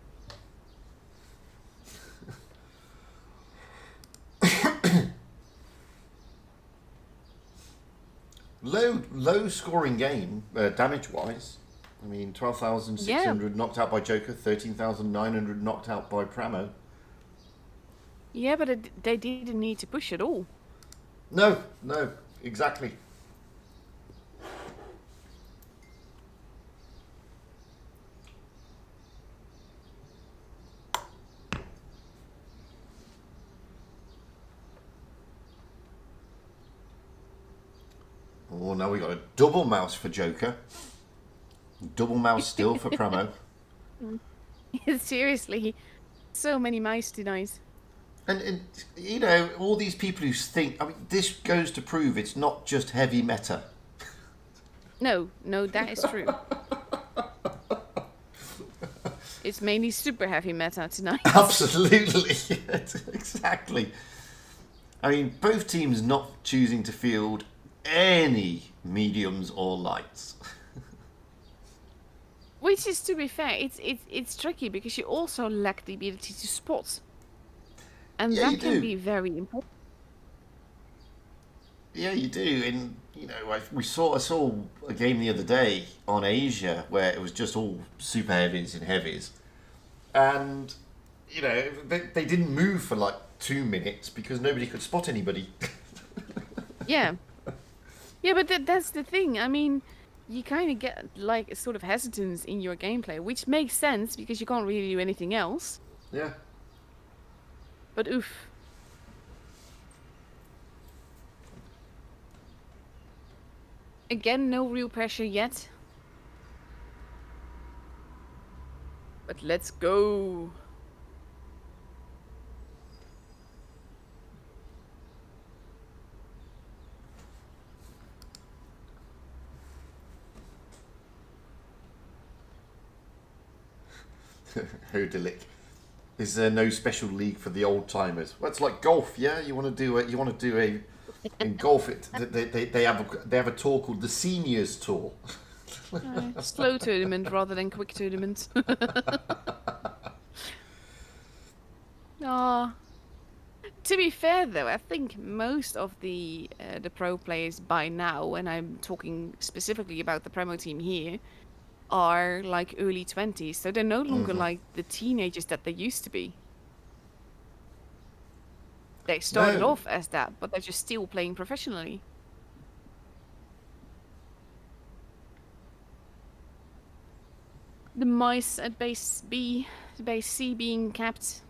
Low scoring game, damage wise. I mean, 12,600 knocked out by Joker, 13,900 knocked out by Primo. Yeah, but they didn't need to push at all. No, exactly. Oh, now we got a double mouse for Joker. Double mouse still for Primo. Seriously, so many mice denies. And you know, all these people who think, I mean, this goes to prove it's not just heavy meta. No, that is true. It's mainly super heavy meta tonight. Absolutely. Exactly. I mean, both teams not choosing to field any mediums or lights. Which is, to be fair, it's tricky because you also lack the ability to spot. And Yeah, that can be very important. Yeah, you do. And, you know, I saw a game the other day on Asia where it was just all super heavies and heavies. And, you know, they didn't move for like 2 minutes because nobody could spot anybody. Yeah. Yeah, but that's the thing. I mean, you kind of get like a sort of hesitance in your gameplay, which makes sense because you can't really do anything else. Yeah. But oof. Again, no real pressure yet. But let's go. Hodelick. Is there no special league for the old timers? Well, it's like golf, yeah. You want to do it. You want to do a in golf. They have a tour called the Seniors Tour. Slow tournament rather than quick tournament. Ah. To be fair, though, I think most of the pro players by now, and I'm talking specifically about the Primo team here, are like early 20s, so they're no longer like the teenagers that they used to be. They started off as that, but they're just still playing professionally. The mice at base B, base C being capped.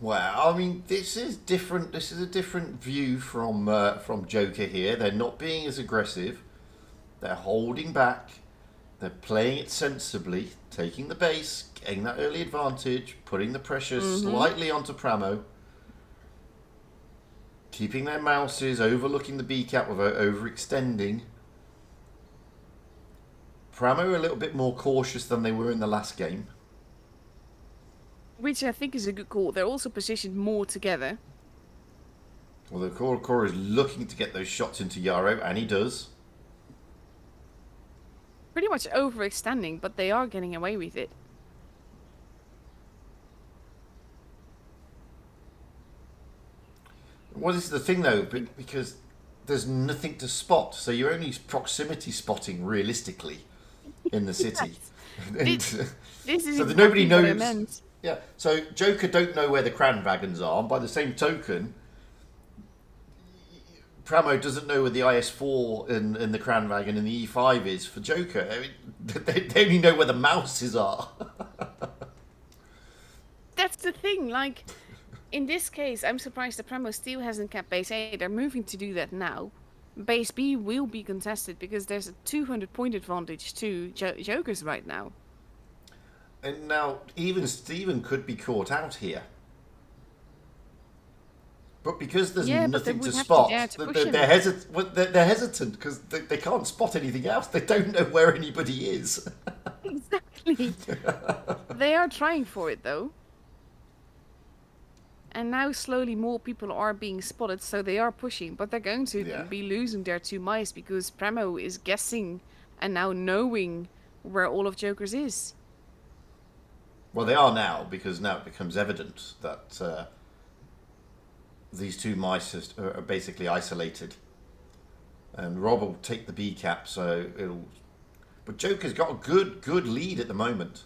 Well, I mean, this is different. This is a different view from Joker here. They're not being as aggressive. They're holding back. They're playing it sensibly, taking the base, getting that early advantage, putting the pressure slightly onto Primo, keeping their mouses, overlooking the B cap without overextending. Primo a little bit more cautious than they were in the last game. Which I think is a good call. They're also positioned more together. Well, the core is looking to get those shots into Yarrow, and he does. Pretty much overextending, but they are getting away with it. Well, this is the thing, though, because there's nothing to spot, so you're only proximity spotting realistically in the city. This is so that nobody exactly what I knows. meant. Yeah, so Joker don't know where the Cran Wagons are, and by the same token, Primo doesn't know where the IS4 and the Cran Wagon and the E5 is for Joker. I mean, they only know where the mouses are. the thing. Like, in this case, I'm surprised the Primo still hasn't kept base A. They're moving to do that now. Base B will be contested because there's a 200 point advantage to Jokers right now. And now even Steven could be caught out here. But because there's nothing to spot, they're hesitant because they can't spot anything else. They don't know where anybody is. Exactly. They are trying for it though. And now slowly more people are being spotted, so they are pushing. But they're going to be losing their 2 mice because Primo is guessing and now knowing where all of Jokers is. Well, they are now, because now it becomes evident that these 2 mice are basically isolated. And Rob will take the B cap, so it'll... But Joker's got a good lead at the moment.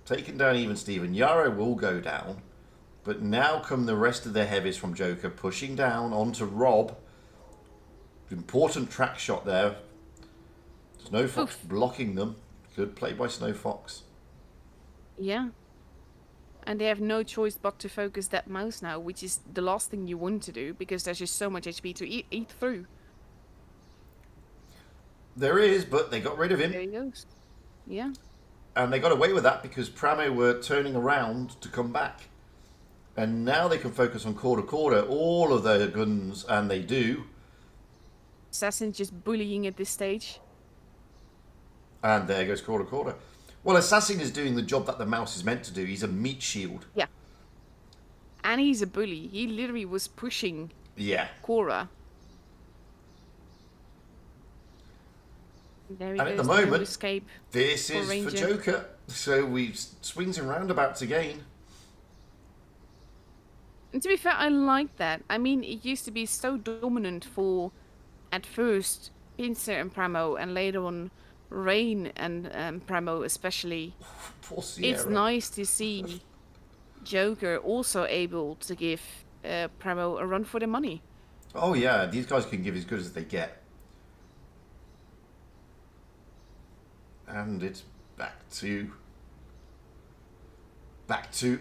Taking down even Steven. Yarrow will go down. But now come the rest of the heavies from Joker, pushing down onto Rob. Important track shot there. Snowfox blocking them. Good play by Snowfox. Yeah. And they have no choice but to focus that mouse now, which is the last thing you want to do, because there's just so much HP to eat through. There is, but they got rid of him. There he goes. Yeah. And they got away with that because Pramo were turning around to come back. And now they can focus on quarter all of their guns, and they do. Assassin just bullying at this stage. And there goes quarter. Well, Assassin is doing the job that the mouse is meant to do. He's a meat shield. Yeah. And he's a bully. He literally was pushing Cora. There he and goes. At the moment, escape this is Ranger. for Joker. So we swings and roundabouts again. And to be fair, I like that. I mean, it used to be so dominant for, at first, Pincer and Primo, and later on, Rain and Primo especially. Poor Sierra. It's nice to see Joker also able to give Primo a run for the money. Oh yeah, these guys can give as good as they get. And it's back to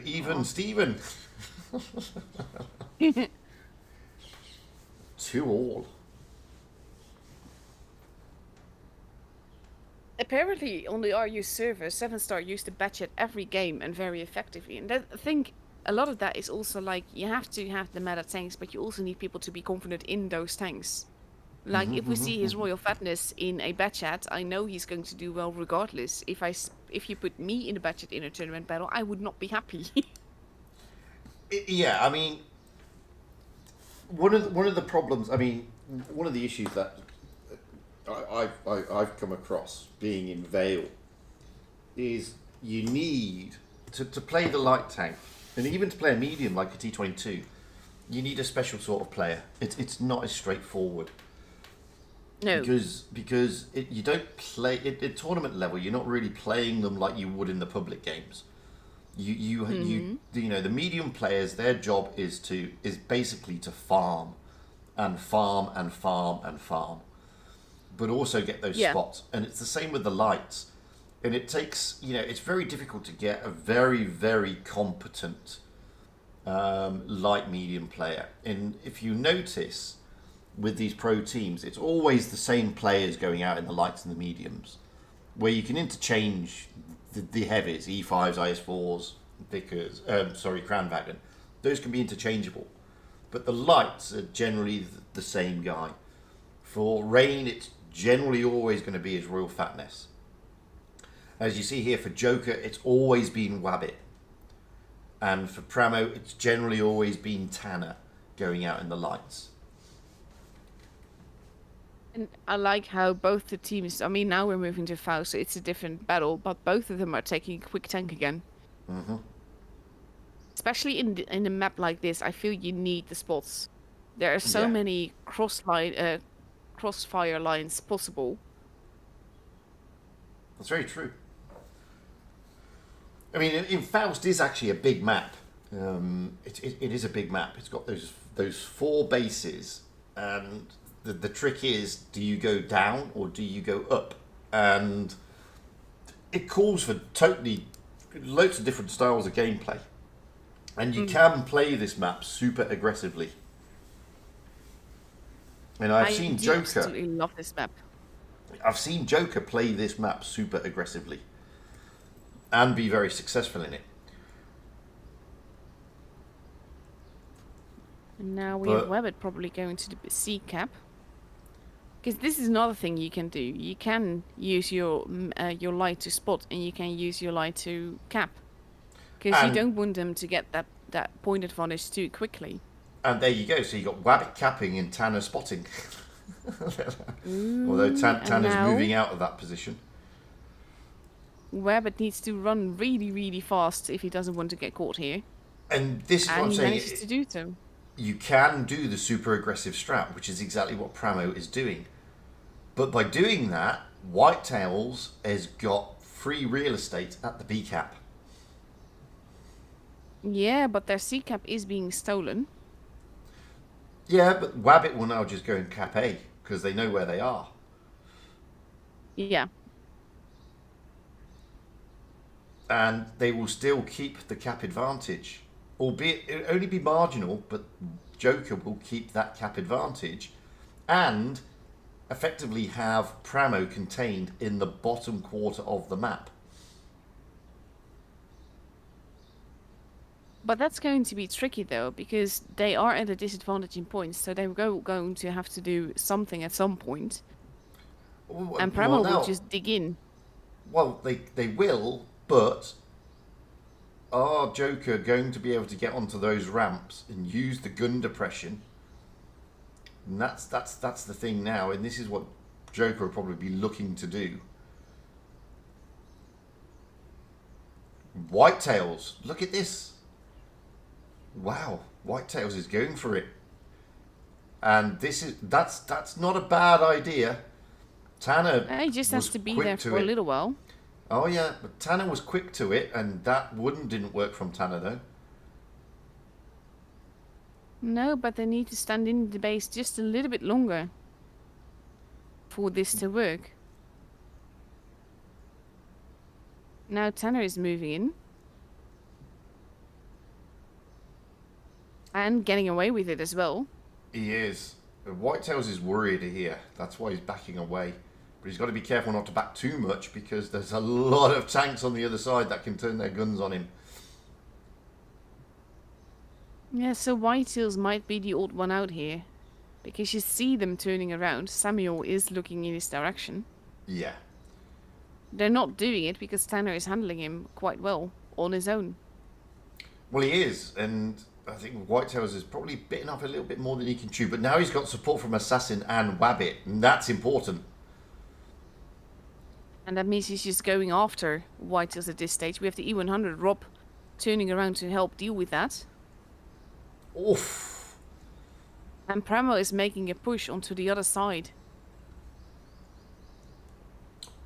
even Steven. 2-2. Apparently, on the RU server, 7-star used to batch at every game and very effectively. And I think a lot of that is also like, you have to have the meta tanks, but you also need people to be confident in those tanks. Like, if we see his Royal Fatness in a batch chat, I know he's going to do well regardless. If you put me in a batch chat in a tournament battle, I would not be happy. Yeah, I mean, one of the problems, I mean, one of the issues that I've come across being in Vale is you need to play the light tank, and even to play a medium like a T22, you need a special sort of player. It's not as straightforward. No. Because you don't play at tournament level. You're not really playing them like you would in the public games. You know, the medium players, their job is basically to farm, but also get those spots. And it's the same with the lights. And it takes, you know, it's very difficult to get a very, very competent light medium player. And if you notice with these pro teams, it's always the same players going out in the lights and the mediums, where you can interchange the heavies, E5s, IS4s, Vickers, Crown Wagon. Those can be interchangeable. But the lights are generally the same guy. For Rain, it's generally always going to be his Royal Fatness. As you see here, for Joker, it's always been Wabbit. And for Pramo, it's generally always been Tanner going out in the lights. And I like how both the teams, I mean, now we're moving to Faust, so it's a different battle, but both of them are taking a quick tank again. Mm-hmm. Especially in a map like this, I feel you need the spots. There are so many crossfire lines possible. That's very true. I mean, in Faust is actually a big map. It is a big map. It's got those 4 bases, and the trick is, do you go down or do you go up? And it calls for totally loads of different styles of gameplay. And you can play this map super aggressively. And I've seen do Joker. absolutely love this map. I've seen Joker play this map super aggressively and be very successful in it. And now we have Wotb probably going to the C cap. Because this is another thing you can do. You can use your light to spot, and you can use your light to cap. Because you don't want them to get that point advantage too quickly. And there you go. So you got Wotb capping and Tanner spotting. Although Tanner's moving out of that position. Wotb needs to run really, really fast if he doesn't want to get caught here. And this is what I'm saying. And he manages to do so. You can do the super aggressive strat, which is exactly what Primo is doing. But by doing that, Whitetails has got free real estate at the B cap. Yeah, but their C cap is being stolen. Yeah, but Wotb will now just go and cap A because they know where they are. Yeah. And they will still keep the cap advantage. Albeit it'll only be marginal, but Joker will keep that cap advantage and effectively have Primo contained in the bottom quarter of the map. But that's going to be tricky though, because they are at a disadvantage in points, so they're going to have to do something at some point. And Primo will just dig in. Well, they will, but are Joker going to be able to get onto those ramps and use the gun depression? And that's the thing now, and this is what Joker will probably be looking to do. Whitetails, look at this. Wow, Whitetails is going for it. And that's not a bad idea. Tanner he just has to be there for a little while. Oh yeah, but Tanner was quick to it, and that didn't work from Tanner though. No, but they need to stand in the base just a little bit longer for this to work. Now Tanner is moving in. And getting away with it as well. He is. Whitetails is worried here. That's why he's backing away. But he's got to be careful not to back too much because there's a lot of tanks on the other side that can turn their guns on him. Yeah, so Whitetails might be the odd one out here. Because you see them turning around. Samuel is looking in his direction. Yeah. They're not doing it because Tanner is handling him quite well on his own. Well, he is, and I think Whitetails is probably bitten off a little bit more than he can chew. But now he's got support from Assassin and Wotb, and that's important. And that means he's just going after Whitetails at this stage. We have the E100 Rob turning around to help deal with that. Oof. And Primo is making a push onto the other side.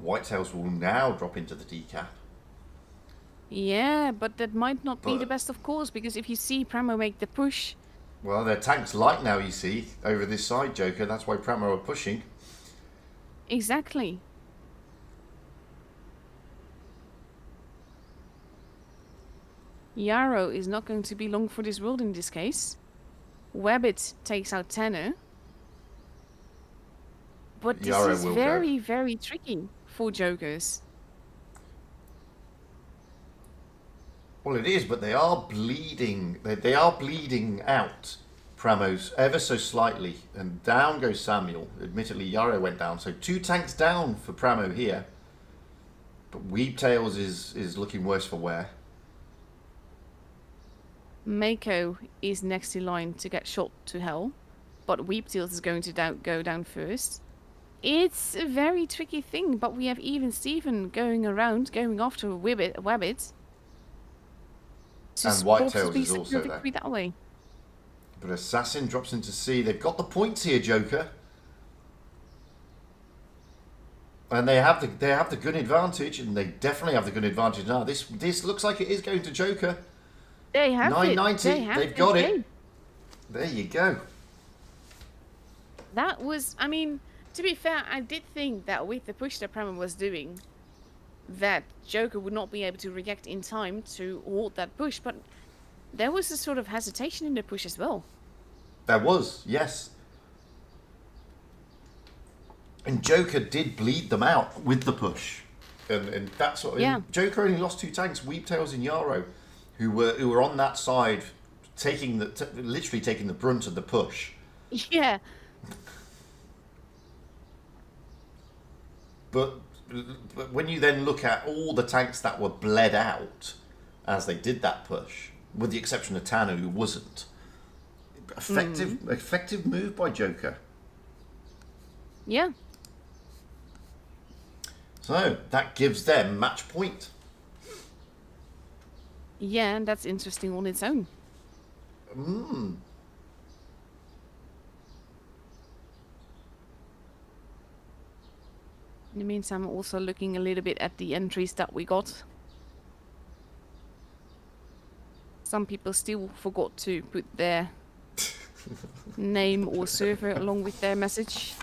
Whitetails will now drop into the decap. Yeah, but that might not be the best of calls, because if you see Primo make the push... Well, their tank's light now, you see, over this side, Joker. That's why Primo are pushing. Exactly. Yarrow is not going to be long for this world in this case. Wotb takes out Tanner. But this Yarrow is very, very tricky for Jokers. Well, it is, but they are bleeding. They are bleeding out Primo's ever so slightly. And down goes Samuel. Admittedly, Yarrow went down. So 2 tanks down for Primo here. But Weebtails is looking worse for wear. Mako is next in line to get shot to hell. But Weebtails is going to go down first. It's a very tricky thing, but we have even Steven going around, going after Wotb. And Whitetails is also there. That way. But Assassin drops into C. They've got the points here, Joker. And they have the gun advantage, and they definitely have the gun advantage now. This looks like it is going to Joker. They have 990. They've got it. There you go. That was, I mean, to be fair, I did think that with the push that Primo was doing, that Joker would not be able to react in time to halt that push, but there was a sort of hesitation in the push as well. There was, yes. And Joker did bleed them out with the push. And that sort of... Yeah. Joker only lost 2 tanks, Weeptails and Yarrow, who were on that side, literally taking the brunt of the push. Yeah. But when you then look at all the tanks that were bled out as they did that push, with the exception of Tanu, who wasn't, effective move by Joker. Yeah. So that gives them match point. Yeah, and that's interesting on its own. In the meantime, I'm also looking a little bit at the entries that we got. Some people still forgot to put their name or server along with their message.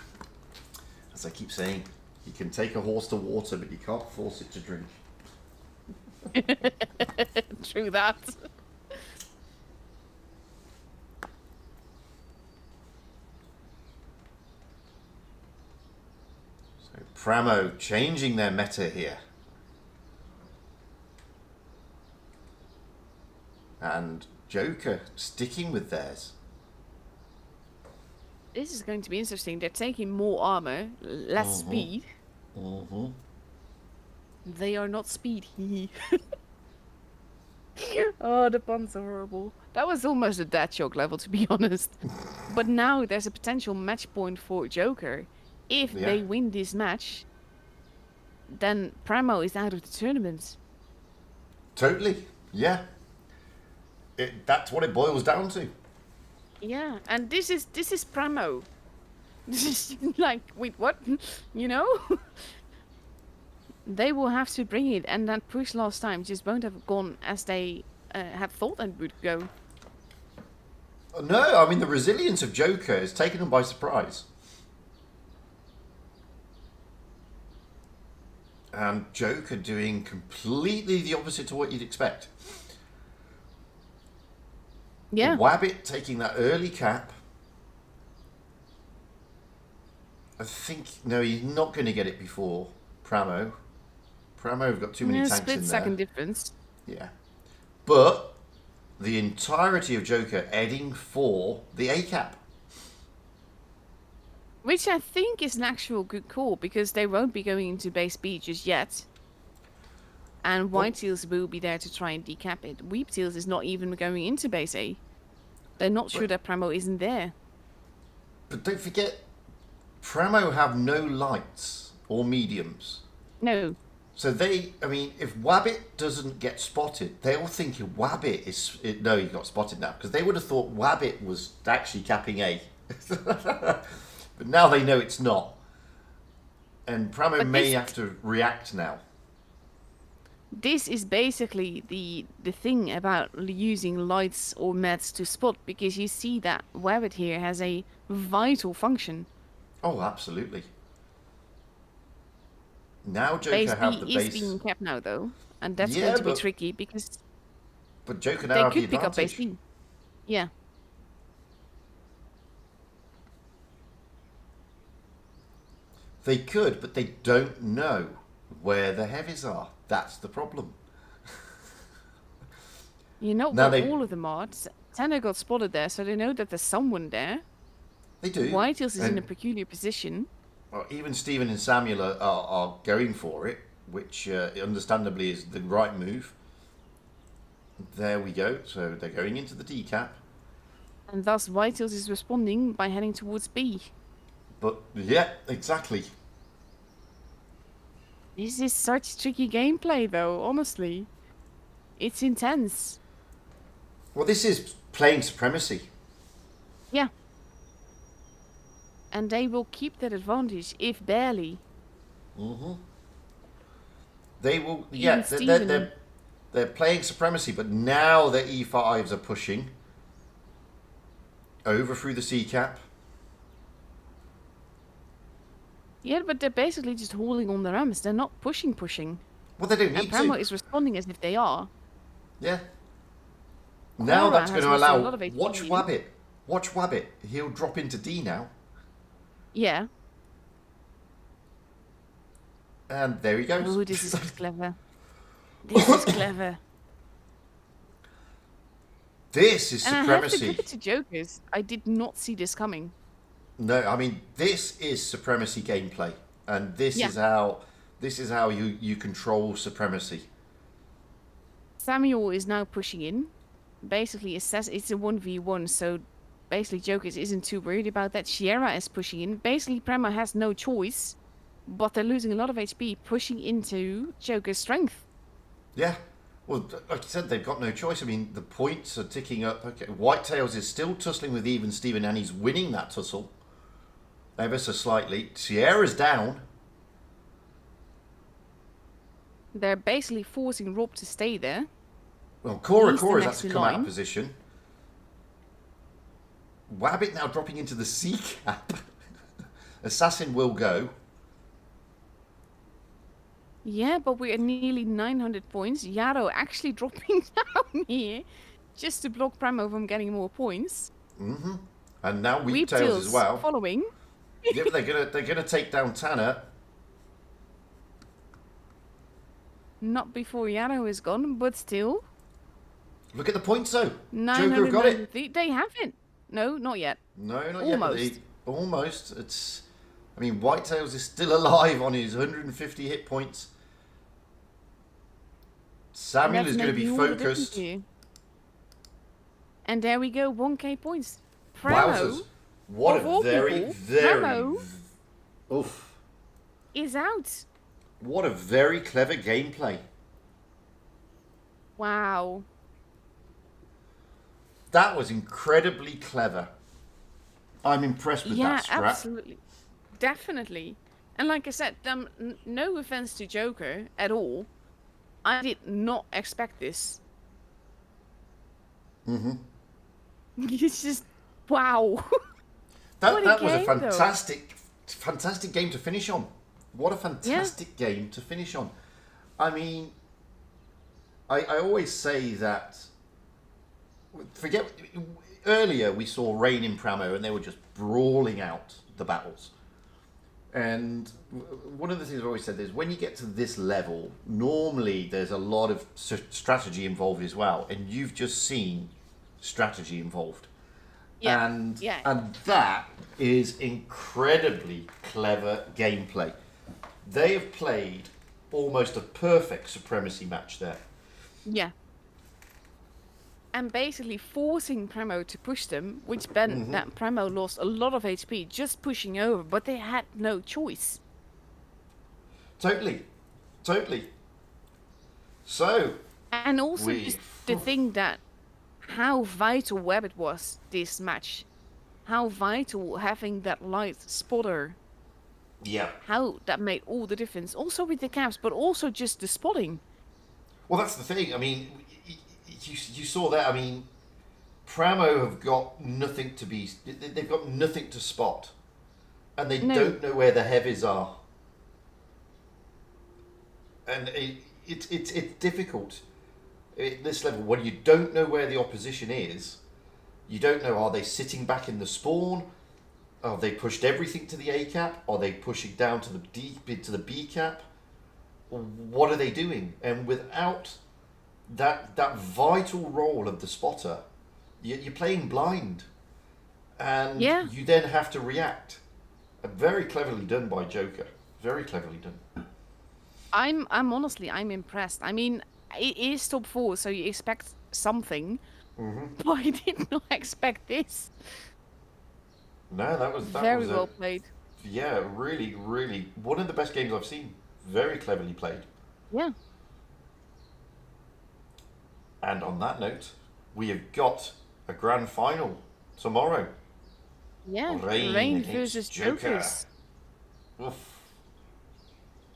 As I keep saying, you can take a horse to water, but you can't force it to drink. True that. So Primo changing their meta here. And Joker sticking with theirs. This is going to be interesting. They're taking more armor, less speed. They are not speedy. Oh, the puns are horrible. That was almost a dad joke level, to be honest. But now there's a potential match point for Joker. If they win this match, then Primo is out of the tournament. Totally, yeah. That's what it boils down to. Yeah, and this is Primo. This is like, wait, what? You know? They will have to bring it, and that push last time just won't have gone as they had thought it would go. No, I mean, the resilience of Joker has taken them by surprise. And Joker doing completely the opposite to what you'd expect. Yeah. Wabbit taking that early cap. I think, no, he's not going to get it before Primo. Primo have got too many tanks in there. Split second difference. Yeah. But the entirety of Joker heading for the A cap. Which I think is an actual good call, because they won't be going into base B just yet. And Whitetails will be there to try and decap it. Weeptails is not even going into base A. They're not sure that Primo isn't there. But don't forget, Primo have no lights or mediums. No. So I mean, if Wabbit doesn't get spotted, they'll think Wabbit is... No, he got spotted now, because they would have thought Wabbit was actually capping A. But now they know it's not. And Primo may have to react now. This is basically the thing about using lights or meds to spot, because you see that Wabbit here has a vital function. Oh, absolutely. Now Joker base have the B base... is being kept now, though. And that's going to be tricky, because but Joker now they have the could pick up base advantage. B. Yeah. They could, but they don't know where the heavies are. That's the problem. You know where all of them are. Tanner got spotted there, so they know that there's someone there. They do. Whitetails is in a peculiar position. Well, even Stephen and Samuel are going for it, which understandably is the right move. There we go. So they're going into the decap. And thus Whitetails is responding by heading towards B. But, yeah, exactly. This is such tricky gameplay, though, honestly. It's intense. Well, this is playing supremacy. Yeah. And they will keep that advantage, if barely. Mm-hmm. They will, yeah, they're playing supremacy, but now their E5s are pushing over through the C cap. Yeah, but they're basically just holding on the ramps. They're not pushing. Well, they don't need and Primo to. is responding as if they are. Yeah. Now Cora that's going has to lost a allow... lot of HP. Watch Wabbit. Watch Wabbit. He'll drop into D now. Yeah. And there he goes. Oh, this is clever. This is clever. This is And I have to supremacy. give it to Jokers. I did not see this coming. No, I mean, this is supremacy gameplay. And this Yeah. is how you control supremacy. Samuel is now pushing in. Basically, it's a 1v1, so basically Jokers isn't too worried about that. Sierra is pushing in. Basically, Primo has no choice, but they're losing a lot of HP, pushing into Joker's strength. Yeah. Well, like you said, they've got no choice. I mean, the points are ticking up. Okay, Whitetails is still tussling with Even Steven, and he's winning that tussle. Ever so slightly. Sierra's down. They're basically forcing Rob to stay there. Well, He's the Cora's had next to in come out of line. position. Wabbit now dropping into the C cap. Assassin will go. Yeah, but we're at nearly 900 points. Yarrow actually dropping down here just to block Primo from getting more points. Mm-hmm. And now Weeptails as well. Following. Yeah, but they're gonna take down Tanner. Not before Yarrow is gone, but still. Look at the points though. Joker have 993. got it. They haven't. No, not yet. No, not Almost. yet. Almost. It's. I mean, Whitetails is still alive on his 150 hit points. Samuel is going to be focused. And there we go, 1k points. Primo, Wowzers. What of a all very, people, very... Primo Oof. is out. What a very clever gameplay. Wow. That was incredibly clever. I'm impressed with that strat. Yeah, absolutely. Definitely. And like I said, no offense to Joker at all. I did not expect this. Mm-hmm. It's just, wow. That was a fantastic game to finish on. What a fantastic game to finish on. I mean, I always say that, earlier we saw Rain in Pramo and they were just brawling out the battles. And one of the things I've always said is when you get to this level, normally there's a lot of strategy involved as well. And you've just seen strategy involved. Yeah. And that is incredibly clever gameplay. They have played almost a perfect supremacy match there. Yeah. And basically forcing Primo to push them, which meant that Primo lost a lot of HP just pushing over, but they had no choice. Totally. So. And also just to think that how vital Wabbit was this match. How vital having that light spotter. Yeah. How that made all the difference. Also with the caps, but also just the spotting. Well, that's the thing. I mean, you saw that. I mean, Pramo have got nothing to be. They've got nothing to spot, and they don't know where the heavies are. And it's difficult at this level when you don't know where the opposition is. You don't know, are they sitting back in the spawn? Are they pushed everything to the A cap? Are they pushing down to the deep into the B cap? What are they doing? And without that vital role of the spotter, you're playing blind, and you then have to react. Very cleverly done by Joker. Very cleverly done. I'm honestly impressed. I mean, it is top 4, so you expect something, but I did not expect this. No, that was very well played. Yeah, really, really one of the best games I've seen. Very cleverly played. Yeah. And on that note, we have got a grand final tomorrow. Yeah. Rain versus Joker. Jokers.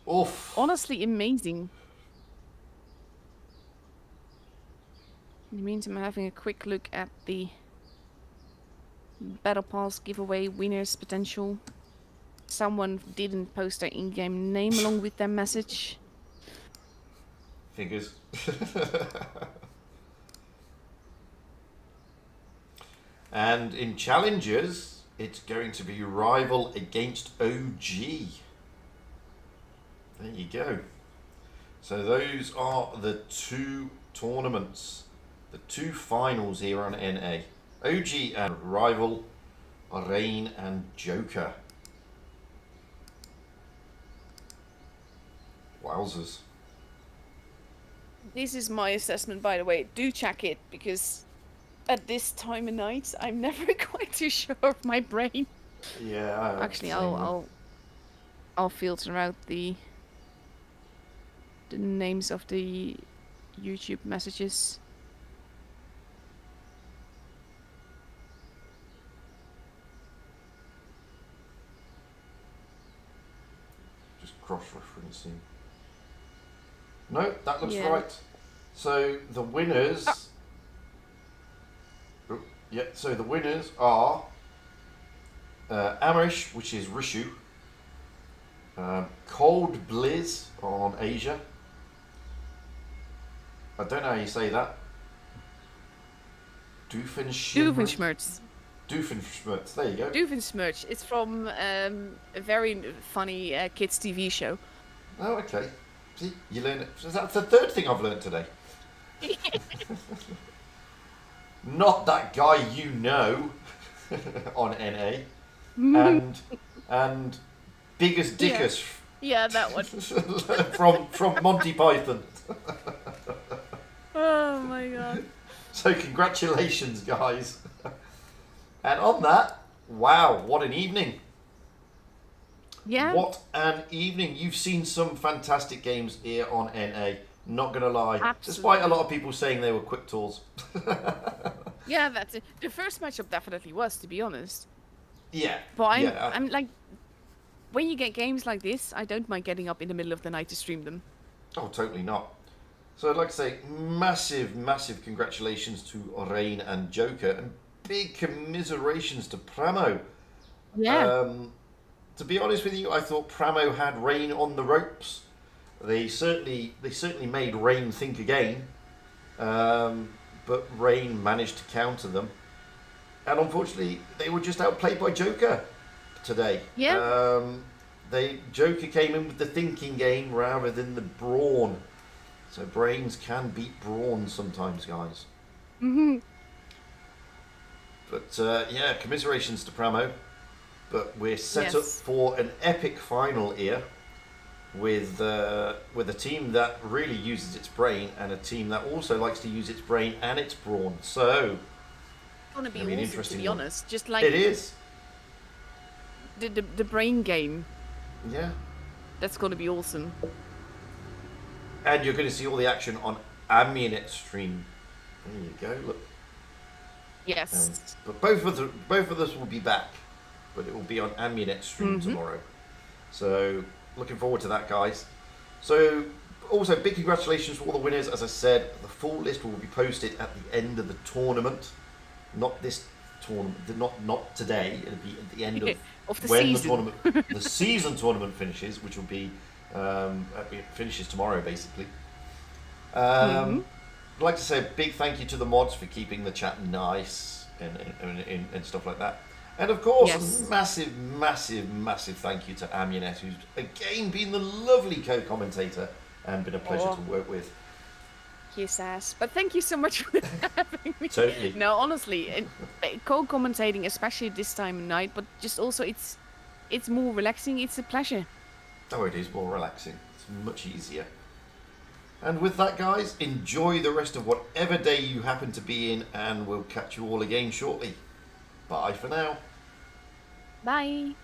Oof. Honestly, amazing. In the meantime, I'm having a quick look at the Battle Pass giveaway winners potential. Someone didn't post their in-game name along with their message. Fingers. And in challengers, it's going to be rival against OG. There you go. So those are the two tournaments, the two finals here on NA. OG and rival, Rain and Joker. Wowzers. This is my assessment, by the way. Do check it, because at this time of night, I'm never quite too sure of my brain. Yeah. Actually, I'll filter out the names of the YouTube messages. Just cross-referencing. No, that looks Yeah. right. So the winners. Oh, yeah. So the winners are Amish, which is Rishu. Cold Blizz on Asia. I don't know how you say that. Doofenshmirtz. Doofenshmirtz. There you go. Doofenshmirtz. It's from a very funny kids TV show. Oh, okay. See, you learn it. That's the third thing I've learned today. Not that guy you know on NA. And biggest dickus. Yeah, that one. from Monty Python. Oh my god. So congratulations, guys. And on that, wow, what an evening. Yeah. What an evening. You've seen some fantastic games here on NA. Not going to lie. Absolutely. Despite a lot of people saying they were quick tours. Yeah, that's it. The first matchup definitely was, to be honest. Yeah. But yeah. I'm like, when you get games like this, I don't mind getting up in the middle of the night to stream them. Oh, totally not. So I'd like to say massive, massive congratulations to Rain and Joker, and big commiserations to Primo. Yeah. To be honest with you, I thought Primo had Rain on the ropes. They certainly made Rain think again, but Rain managed to counter them, and unfortunately they were just outplayed by Joker today. Yeah. Joker came in with the thinking game rather than the brawn. So brains can beat brawn sometimes, guys. Mhm. But yeah, commiserations to Primo. But we're set up Yes. for an epic final here with a team that really uses its brain and a team that also likes to use its brain and its brawn. So It's gonna be Gonna be an awesome, to interesting be one. honest. Just like it is. the brain game. Yeah. That's gonna be awesome. And you're going to see all the action on Amunet stream. There you go. Look. Yes. But both of us will be back, but it will be on Amunet stream tomorrow. So looking forward to that, guys. So also big congratulations to all the winners. As I said, the full list will be posted at the end of the tournament. Not this tournament. Not today. It'll be at the end Of the when season. the season tournament finishes, which will be it finishes tomorrow, basically. I'd like to say a big thank you to the mods for keeping the chat nice and stuff like that. And of course, Yes. a massive, massive, massive thank you to Amunet, who's again been the lovely co-commentator and been a pleasure to work with. Kiss ass. But thank you so much for having me. Totally. No, honestly, co-commentating, especially this time of night, but just also it's more relaxing. It's a pleasure. Oh, it is more relaxing. It's much easier. And with that, guys, enjoy the rest of whatever day you happen to be in, and we'll catch you all again shortly. Bye for now. Bye.